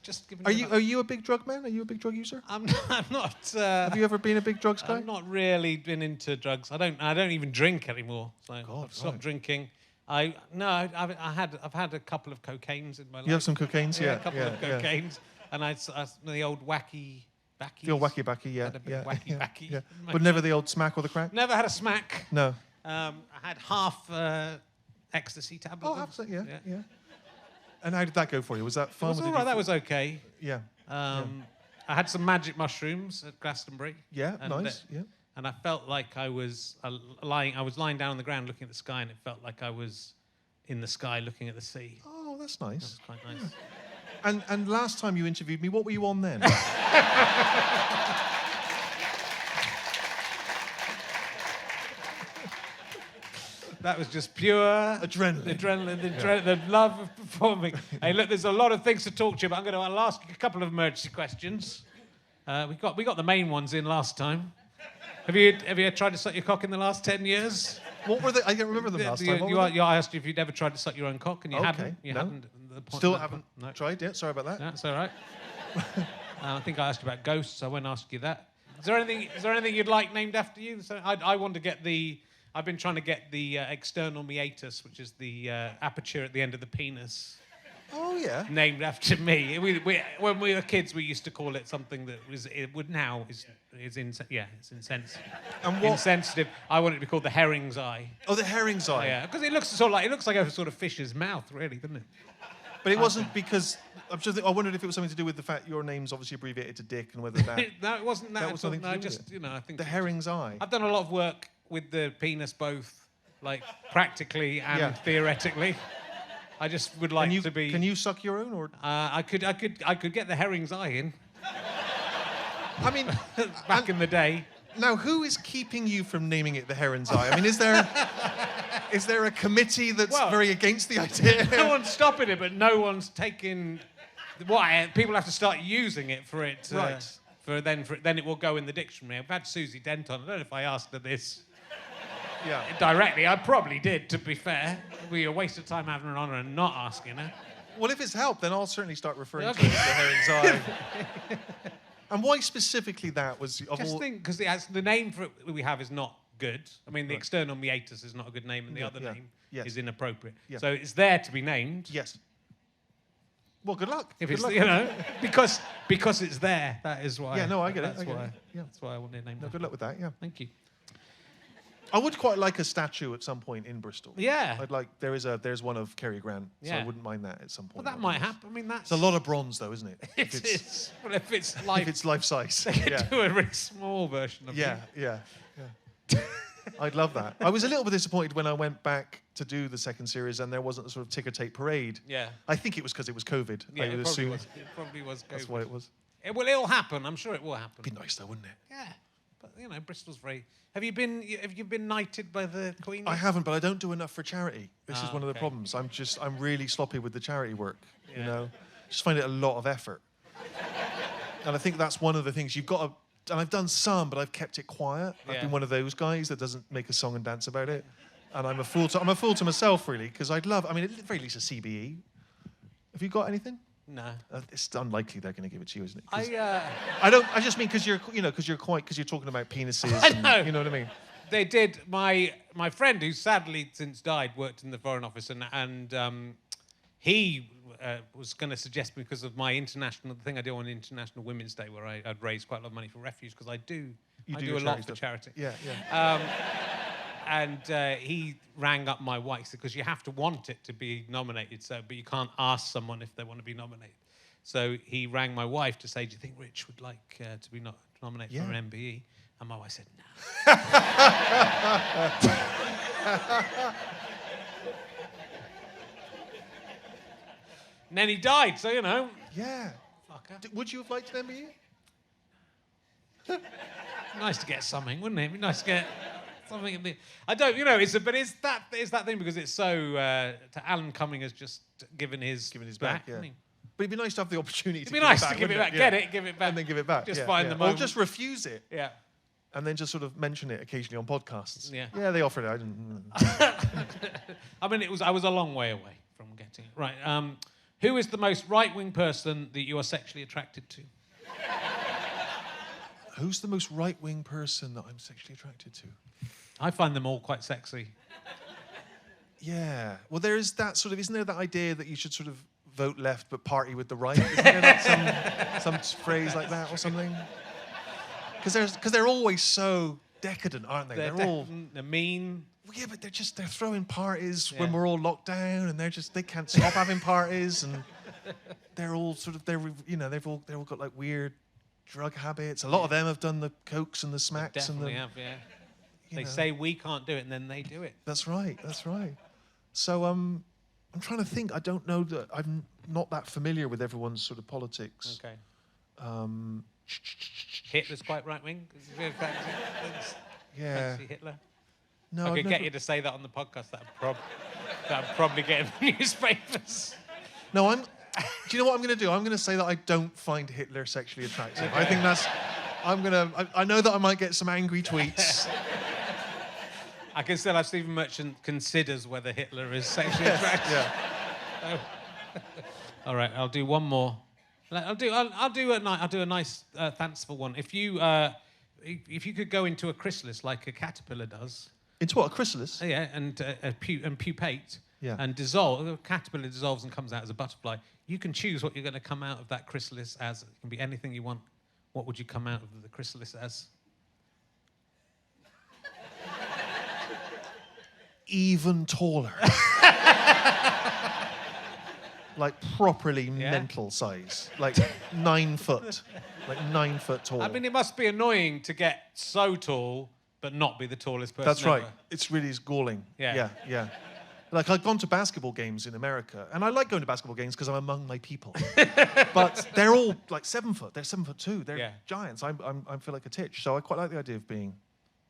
Just giving. Are you a big drug man? Are you a big drug user? I'm not. Have you ever been a big drugs guy? I've not really been into drugs. I don't even drink anymore. So God, I've stopped right. drinking. I've had a couple of cocaines in my life. You have some cocaines, yeah. A couple of cocaines, and I the old wacky backies. The old wacky backy, yeah. Had a bit wacky backy. Yeah. But never the old smack or the crack? Never had a smack. No. I had half ecstasy tablets. Oh, absolutely, yeah. And how did that go for you? Was that fun? It was all right. That was okay. Yeah. I had some magic mushrooms at Glastonbury. Yeah, nice. Yeah. And I felt like I was lying down on the ground looking at the sky, and it felt like I was in the sky looking at the sea. Oh, that's nice. It was quite nice. Yeah. And last time you interviewed me, what were you on then? That was just pure adrenaline. The love of performing. Hey, look, there's a lot of things to talk to you, but I'll ask you a couple of emergency questions. We got the main ones in last time. Have you tried to suck your cock in the last 10 years? What were they? I can't remember them last time. I asked you if you'd ever tried to suck your own cock, and you hadn't. You no. hadn't. Still haven't tried yet. Sorry about that. That's all right. I think I asked you about ghosts. I won't ask you that. Is there anything you'd like named after you? So I want to get the. I've been trying to get the external meatus, which is the aperture at the end of the penis. Oh yeah. Named after me. When we were kids, we used to call it something that it's insensitive. And what? Insensitive. I want it to be called the herring's eye. Oh, the herring's eye. Yeah, because it looks like a sort of fish's mouth, really, doesn't it? But it wasn't because I wondered if it was something to do with the fact your name's obviously abbreviated to Dick, and whether that. No, it wasn't that. That was something to do just with it. I think the herring's eye. I've done a lot of work with the penis, both like practically and theoretically. I just would like to be. Can you suck your own, or? I could get the herring's eye in. I mean, back in the day. Now, who is keeping you from naming it the Heron's Eye? I mean, is there a committee that's very against the idea? No one's stopping it, but no one's taking. Why? People have to start using it for it. Right. Then it will go in the dictionary. I've had Susie Dent on. I don't know if I asked her this. Yeah. Directly, I probably did. To be fair, it would be a waste of time having her on and not asking her. Well, if it's helped, then I'll certainly start referring to it as the Heron's Eye. And why specifically that was? Just think, because the name for it we have is not good. I mean, the external meatus is not a good name, and the other name is inappropriate. Yeah. So it's there to be named. Yes. Well, good luck. If Good it's, luck. you know, because it's there. That is why. Yeah, no, I get it. That's I get why. it. Yeah. That's why I wanted to name No, it. good luck with that. Yeah. Thank you. I would quite like a statue at some point in Bristol. Yeah. I'd like there's one of Cary Grant, so I Yeah. wouldn't mind that at some point. Well, that might happen. I mean, that's It's a lot of bronze, though, isn't it? It is. Well, if it's life, If it's life size. they could Yeah. do a really small version of Yeah, you. yeah. I'd love that. I was a little bit disappointed when I went back to do the second series and there wasn't a sort of ticker tape parade. Yeah. I think it was because it was COVID. Yeah, I it would probably assume was. It probably was. that's COVID. why it was. It'll happen. I'm sure it will happen. Be nice though, wouldn't it? Yeah, but you know, Bristol's very. Have you been knighted by the Queen? I haven't, but I don't do enough for charity. This is one of the okay. problems. I'm really sloppy with the charity work. You Yeah. know, just find it a lot of effort. And I think that's one of the things you've got to. And I've done some, but I've kept it quiet. I've Yeah. been one of those guys that doesn't make a song and dance about it. And I'm a fool to myself, really, because I'd love. I mean, at the very least, a CBE. Have you got anything? No. It's unlikely they're going to give it to you, isn't it? 'Cause I don't. I just mean because you're talking about penises. I and, know. You know what I mean? They did. My friend, who sadly since died, worked in the Foreign Office, and he was going to suggest, because of my the thing I do on International Women's Day, where I'd raise quite a lot of money for refuge, because I do your a lot for stuff. charity. Yeah, yeah. And he rang up my wife because you have to want it to be nominated, but you can't ask someone if they want to be nominated. So he rang my wife to say, "Do you think Rich would like to be nominated for an MBE?" And my wife said, "No." And then he died, so you know. Yeah. Fucker. Would you have liked an MBE? Nice to get something, wouldn't it? It'd be nice to get something. I don't, you know, it's that thing because it's so. To Alan Cumming has just given his back. hasn't Yeah. he? But it'd be nice to have the opportunity It'd to be give nice it back. to give it wouldn't back. Get it, give it back. And then give it back. Just yeah, find yeah. the Or moment. just refuse it. Yeah. And then just sort of mention it occasionally on podcasts. Yeah. Yeah, they offered it. I didn't. I mean, I was a long way away from getting it right. Who is the most right-wing person that you are sexually attracted to? Who's the most right-wing person that I'm sexually attracted to? I find them all quite sexy. Yeah. Well, there is that sort of. Isn't there that idea that you should sort of vote left but party with the right? Isn't there that some phrase like that or something? Because they're always so decadent, aren't they? They're mean. Well, yeah, but they're throwing parties Yeah. when we're all locked down, and they can't stop having parties, and they're all they've all got like weird drug habits. A lot of them have done the cokes and the smacks Definitely and have, yeah. you They know. say we can't do it, and then they do it. That's right. So I'm trying to think. I don't know that I'm not that familiar with everyone's sort of politics. Okay. Hitler's quite right-wing. Yeah. Fancy Hitler. No, I I've could never- get you to say that on the podcast. That'd probably get in the newspapers. No, do you know what I'm going to do? I'm going to say that I don't find Hitler sexually attractive. I think that's. I know that I might get some angry tweets. I can still have Stephen Merchant considers whether Hitler is sexually attractive. Yeah. All right, I'll do one more. I'll do a nice fanciful one. If you could go into a chrysalis like a caterpillar does. Into what, a chrysalis? Yeah, and pupate. Yeah. And dissolve. The caterpillar dissolves and comes out as a butterfly. You can choose what you're going to come out of that chrysalis as. It can be anything you want. What would you come out of the chrysalis as? Even taller. Like properly mental size. Like 9 foot. Like 9 foot tall. I mean, it must be annoying to get so tall but not be the tallest person That's right. ever. It's really galling. Yeah. Yeah. Like, I've gone to basketball games in America, and I like going to basketball games because I'm among my people. But they're all like 7 foot. They're 7'2". They're giants. I feel like a titch. So I quite like the idea of being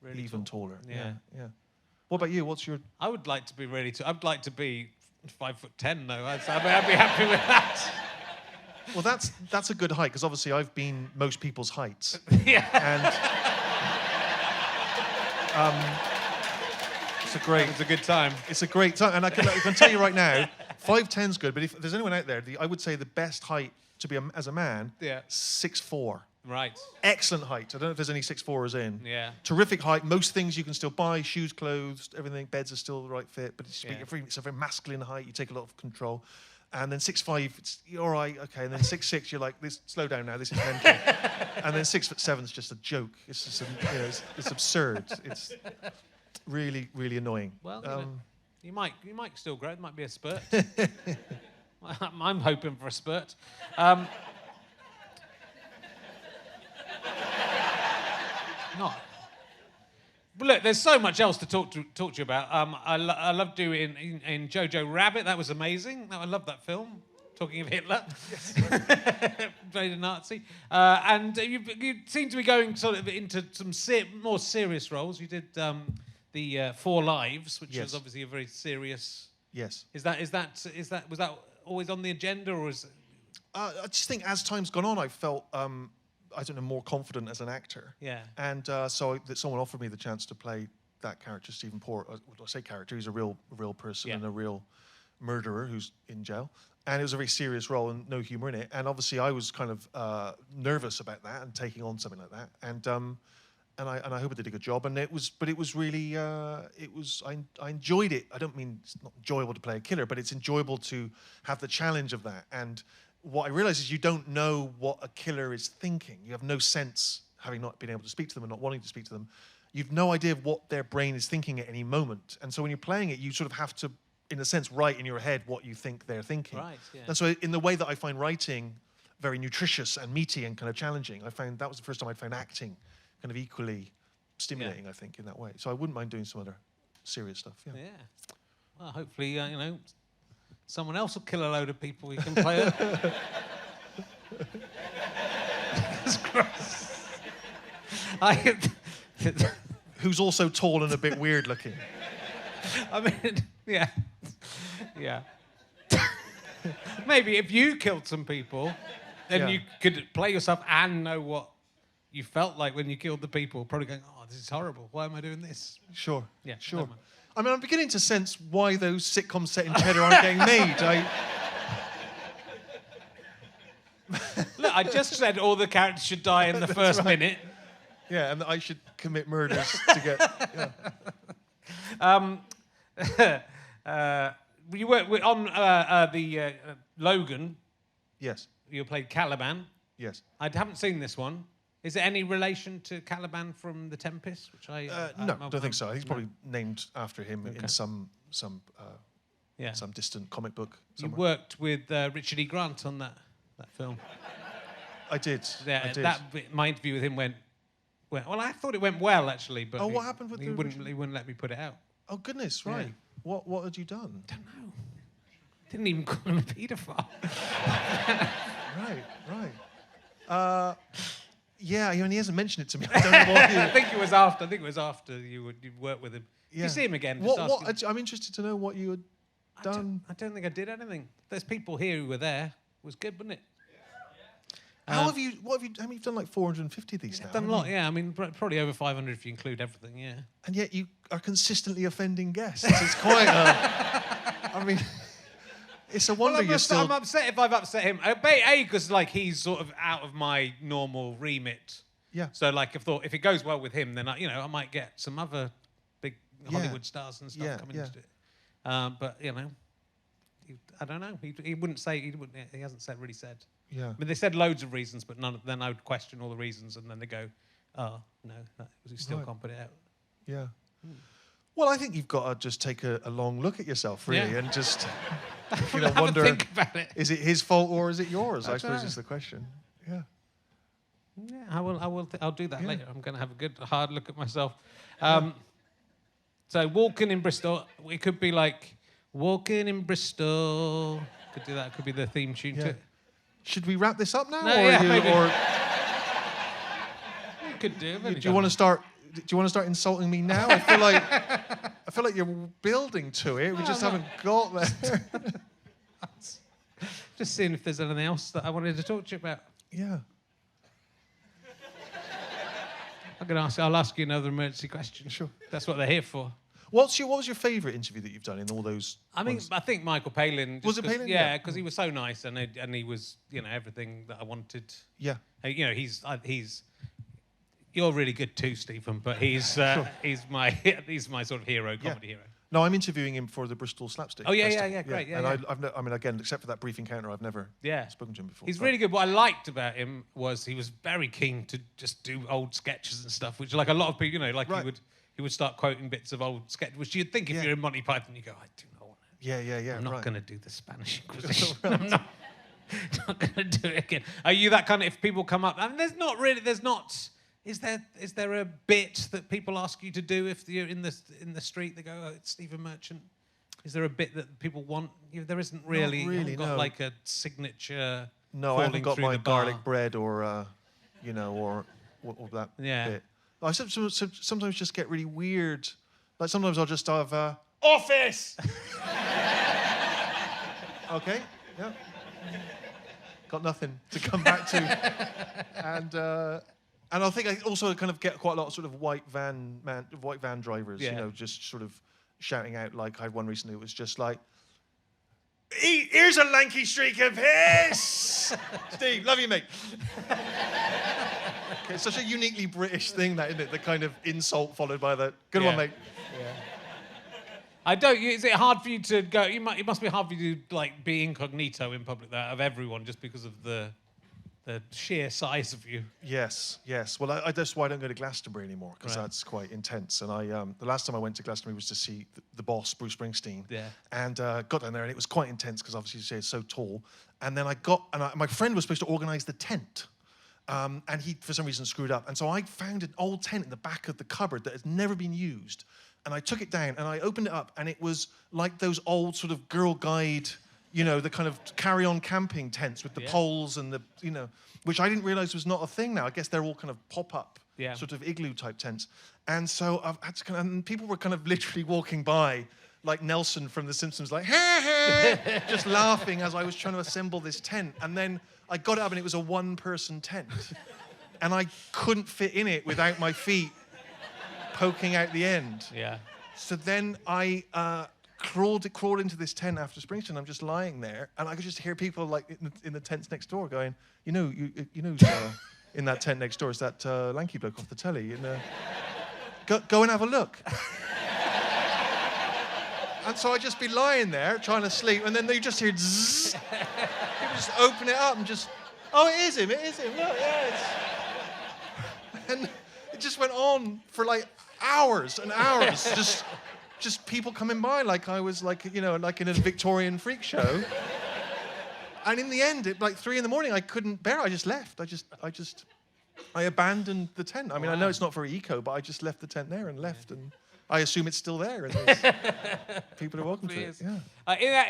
Really even tall. taller. Yeah. Yeah. What about you? What's your? I would like to be I'd like to be 5'10" though. I'd be happy with that. Well, that's a good height because obviously I've been most people's heights. Yeah. And It's a good time. It's a great time, and I can tell you right now, 5'10's good. But if there's anyone out there, I would say the best height to be as a man, 6'4". Right. Excellent height. I don't know if there's any 6'4"s in. Yeah. Terrific height. Most things you can still buy. Shoes, clothes, everything. Beds are still the right fit. But it's a very masculine height. You take a lot of control. And then 6'5", you're all right, okay. And then 6'6", you're like, slow down now, this is mental. And then 6'7" is just a joke. It's just, it's absurd. It's really, really annoying. Well, you might still grow. There might be a spurt. I'm hoping for a spurt. Not. But look, there's so much else to talk to you about. I love doing in Jojo Rabbit. That was amazing. I love that film. Talking of Hitler, played a Nazi, and you seem to be going sort of into some more serious roles. You did the Four Lives, which was obviously a very serious. Yes. Was that always on the agenda, or is? I just think as time's gone on, I felt I don't know, more confident as an actor. Yeah. And so that someone offered me the chance to play that character, Stephen Port. I say character, he's a real person and a real murderer who's in jail. And it was a very serious role and no humor in it. And obviously I was kind of nervous about that and taking on something like that. And I hope I did a good job. And it was really, I enjoyed it. I don't mean it's not enjoyable to play a killer, but it's enjoyable to have the challenge of that. And what I realize is you don't know what a killer is thinking. You have no sense, having not been able to speak to them and not wanting to speak to them. You've no idea of what their brain is thinking at any moment. And so when you're playing it, you sort of have to, in a sense, write in your head what you think they're thinking. Right, yeah. And so in the way that I find writing very nutritious and meaty and kind of challenging, I found that was the first time I'd found acting kind of equally stimulating, I think, in that way. So I wouldn't mind doing some other serious stuff. Yeah. Well, hopefully, someone else will kill a load of people. You can play it. Who's also tall and a bit weird looking. I mean, yeah. Maybe if you killed some people, then you could play yourself and know what you felt like when you killed the people. Probably going, oh, this is horrible. Why am I doing this? Sure. Yeah. Sure. I mean, I'm beginning to sense why those sitcoms set in Cheddar aren't getting made. Look, I just said all the characters should die in the first minute. Yeah, and that I should commit murders to get. You worked on the Logan. Yes. You played Caliban. Yes. I haven't seen this one. Is there any relation to Caliban from The Tempest? Which no, don't think so. He's probably named after him in some distant comic book somewhere. You worked with Richard E. Grant on that film. I did. Yeah, I did. My interview with him went well. I thought it went well actually, but what happened with he wouldn't let me put it out. Oh goodness, right. Yeah. What had you done? Don't know. Didn't even call him a paedophile. Right. Yeah, he hasn't mentioned it to me. I don't know what I think it was after you worked with him. Yeah. You see him again. I'm interested to know what you had done. I don't think I did anything. There's people here who were there. It was good, wasn't it? How have you done like 450 of these now? I've done a lot, yeah. I mean, probably over 500 if you include everything, yeah. And yet you are consistently offending guests. It's quite I mean, it's a wonder you're still... I'm upset if I've upset him. Because he's sort of out of my normal remit. Yeah. So if it goes well with him, then I might get some other big Hollywood stars and stuff coming into it. But I don't know. He wouldn't say. He hasn't really said. Yeah. I mean, they said loads of reasons, but none of then I would question all the reasons, and then they go, "Oh no, we still can't put it out." Yeah. Well, I think you've got to just take a long look at yourself, really, and just wonder: think about it. Is it his fault or is it yours? I suppose is the question. Yeah. Yeah, I will. I'll do that later. I'm going to have a good hard look at myself. So walking in Bristol, it could be like walking in Bristol. Could do that. It could be the theme tune to it. Should we wrap this up now? No, maybe. You could do. Do you want to start? Do you want to start insulting me now? I feel like you're building to it. We just haven't got there. Just seeing if there's anything else that I wanted to talk to you about. Yeah. I'll ask you another emergency question. Sure. That's what they're here for. What was your favourite interview that you've done in all those? I mean, I think Michael Palin. Was it Palin? Yeah, because he was so nice and he was, everything that I wanted. Yeah. He's. You're really good too, Stephen, but he's my sort of hero, comedy hero. No, I'm interviewing him for the Bristol Slapstick. Oh, yeah, Festival. yeah, great, yeah. And I mean, again, except for that brief encounter, I've never spoken to him before. He's really good. What I liked about him was he was very keen to just do old sketches and stuff, which like a lot of people, he would start quoting bits of old sketches, which you'd think if you're in Monty Python, you go, I do not want to. Yeah. I'm not going to do the Spanish Inquisition. I'm not going to do it again. Are you that kind of, if people come up, and there's not. Is there a bit that people ask you to do if you're in the street? They go, oh, it's Stephen Merchant. Is there a bit that people want? There isn't really. Not really, you haven't got like a signature. No, I haven't got my garlic bar. bread or or that bit. I sometimes just get really weird. Like sometimes I'll just have office. Okay, yeah. Got nothing to come back to, and I think I also kind of get quite a lot of sort of white van drivers, just sort of shouting out. Like I had one recently. It was just like, "Here's a lanky streak of piss." Steve, love you, mate. Okay, it's such a uniquely British thing, that, isn't it? The kind of insult followed by the good one, mate. Yeah. I don't. Is it hard for you to go? It must be hard for you to like be incognito in public, that of everyone, just because of the sheer size of you. Yes. Well, that's why I don't go to Glastonbury anymore, because that's quite intense. And the last time I went to Glastonbury was to see the boss, Bruce Springsteen. Yeah. And got down there, and it was quite intense because obviously you say it's so tall. And then my friend was supposed to organise the tent. And he, for some reason, screwed up. And so I found an old tent in the back of the cupboard that has never been used. And I took it down and I opened it up, and it was like those old sort of Girl Guide, the kind of carry-on camping tents with the poles and which I didn't realise was not a thing now. I guess they're all kind of pop-up sort of igloo-type tents. And so I've had to and people were kind of literally walking by, like Nelson from The Simpsons, like, ha, ha, just laughing as I was trying to assemble this tent. And then I got it up and it was a one-person tent. And I couldn't fit in it without my feet poking out the end. Yeah. So then I crawled into this tent after Springsteen. I'm just lying there, and I could just hear people like in the tents next door going, in that tent next door is that lanky bloke off the telly. Go and have a look. And so I'd just be lying there trying to sleep, and then you just hear zzz. People just open it up and just, oh, it is him. Look, yeah, and it just went on for like hours and hours, just people coming by like I was like in a Victorian freak show. And in the end, at like 3 a.m, I couldn't bear it. I just left. I abandoned the tent. I mean, I know it's not very eco, but I just left the tent there and left, and I assume it's still there, and people are welcome to it. Yeah.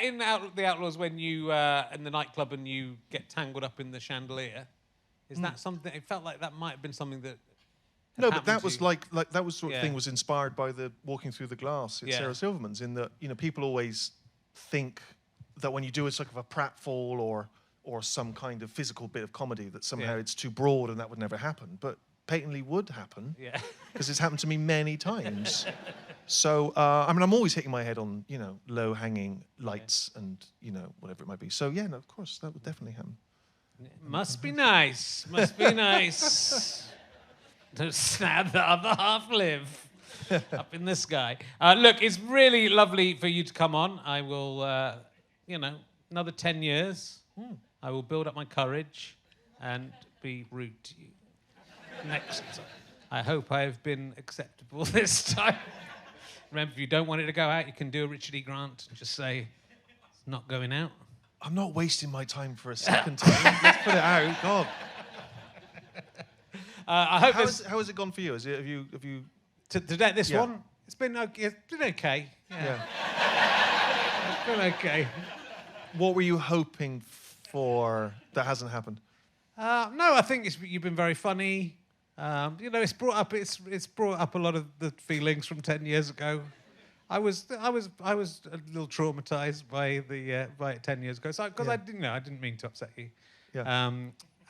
In the Outlaws, when you in the nightclub and you get tangled up in the chandelier, is that something? It felt like that might have been something that. No, but that was like that was sort of thing was inspired by the Walking Through the Glass at Sarah Silverman's. In that people always think that when you do a sort of a pratfall or some kind of physical bit of comedy, that somehow it's too broad and that would never happen. But patently would happen. Yeah. Because it's happened to me many times. So I mean, I'm always hitting my head on low hanging lights and whatever it might be. So no, of course that would definitely happen. Must be nice. Must be nice. To have the other half live up in the sky. Look, it's really lovely for you to come on. I will, another 10 years, I will build up my courage and be rude to you. Next time. I hope I have been acceptable this time. Remember, if you don't want it to go out, you can do a Richard E. Grant and just say, it's not going out. I'm not wasting my time for a second time. Let's put it out. God. I hope how has it gone for you? Have you today this one? It's been okay. Yeah. It's been okay. What were you hoping for that hasn't happened? No, I think you've been very funny. It's brought up a lot of the feelings from 10 years ago. I was a little traumatized by it 10 years ago. So because I didn't mean to upset you. Yeah.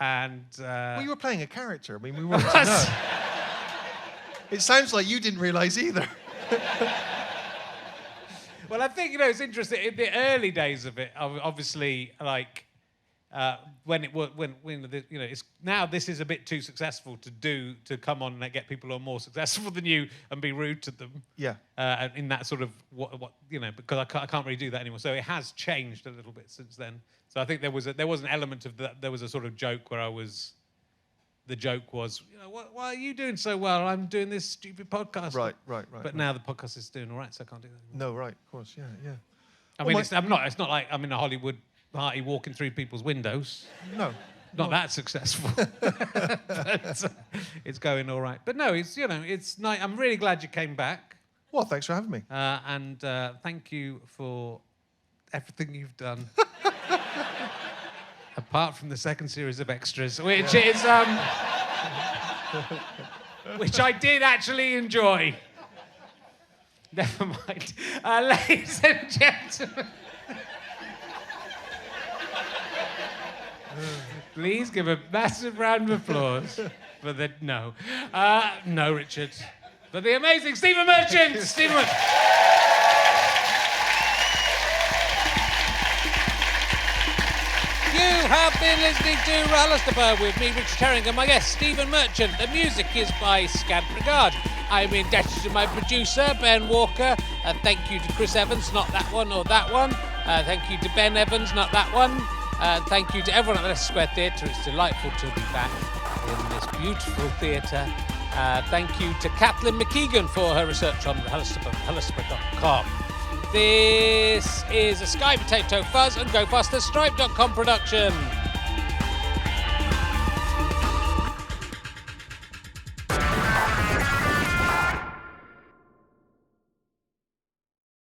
Well, you were playing a character. I mean, we wanted to know. It sounds like you didn't realise either. Well, I think, it's interesting. In the early days of it, obviously, like, when it's now this is a bit too successful to come on and get people who are more successful than you and be rude to them. Yeah. In that sort of because I can't really do that anymore. So it has changed a little bit since then. So I think there was an element of that. There was a sort of joke where the joke was, why are you doing so well? I'm doing this stupid podcast. Right. But now the podcast is doing all right, so I can't do that anymore. No, right, of course, yeah. I mean, it's not like I'm in a Hollywood party walking through people's windows. No. Not that successful. But it's going all right. But no, it's nice. I'm really glad you came back. Well, thanks for having me. And thank you for everything you've done. Apart from the second series of extras, which is which I did actually enjoy. Never mind. Ladies and gentlemen, please give a massive round of applause for the no, Richard, for the amazing Stephen Merchant. Stephen Merchant. You have been listening to RHLSTP with me, Richard Herring, and my guest, Stephen Merchant. The music is by Scant Regard. I'm indebted to my producer, Ben Walker. Thank you to Chris Evans, not that one or that one. Thank you to Ben Evans, not that one. Thank you to everyone at the Leicester Square Theatre. It's delightful to be back in this beautiful theatre. Thank you to Kathleen McKeegan for her research on RHLSTP.com. This is a Sky Potato Fuzz and GoFasterStripe.com production.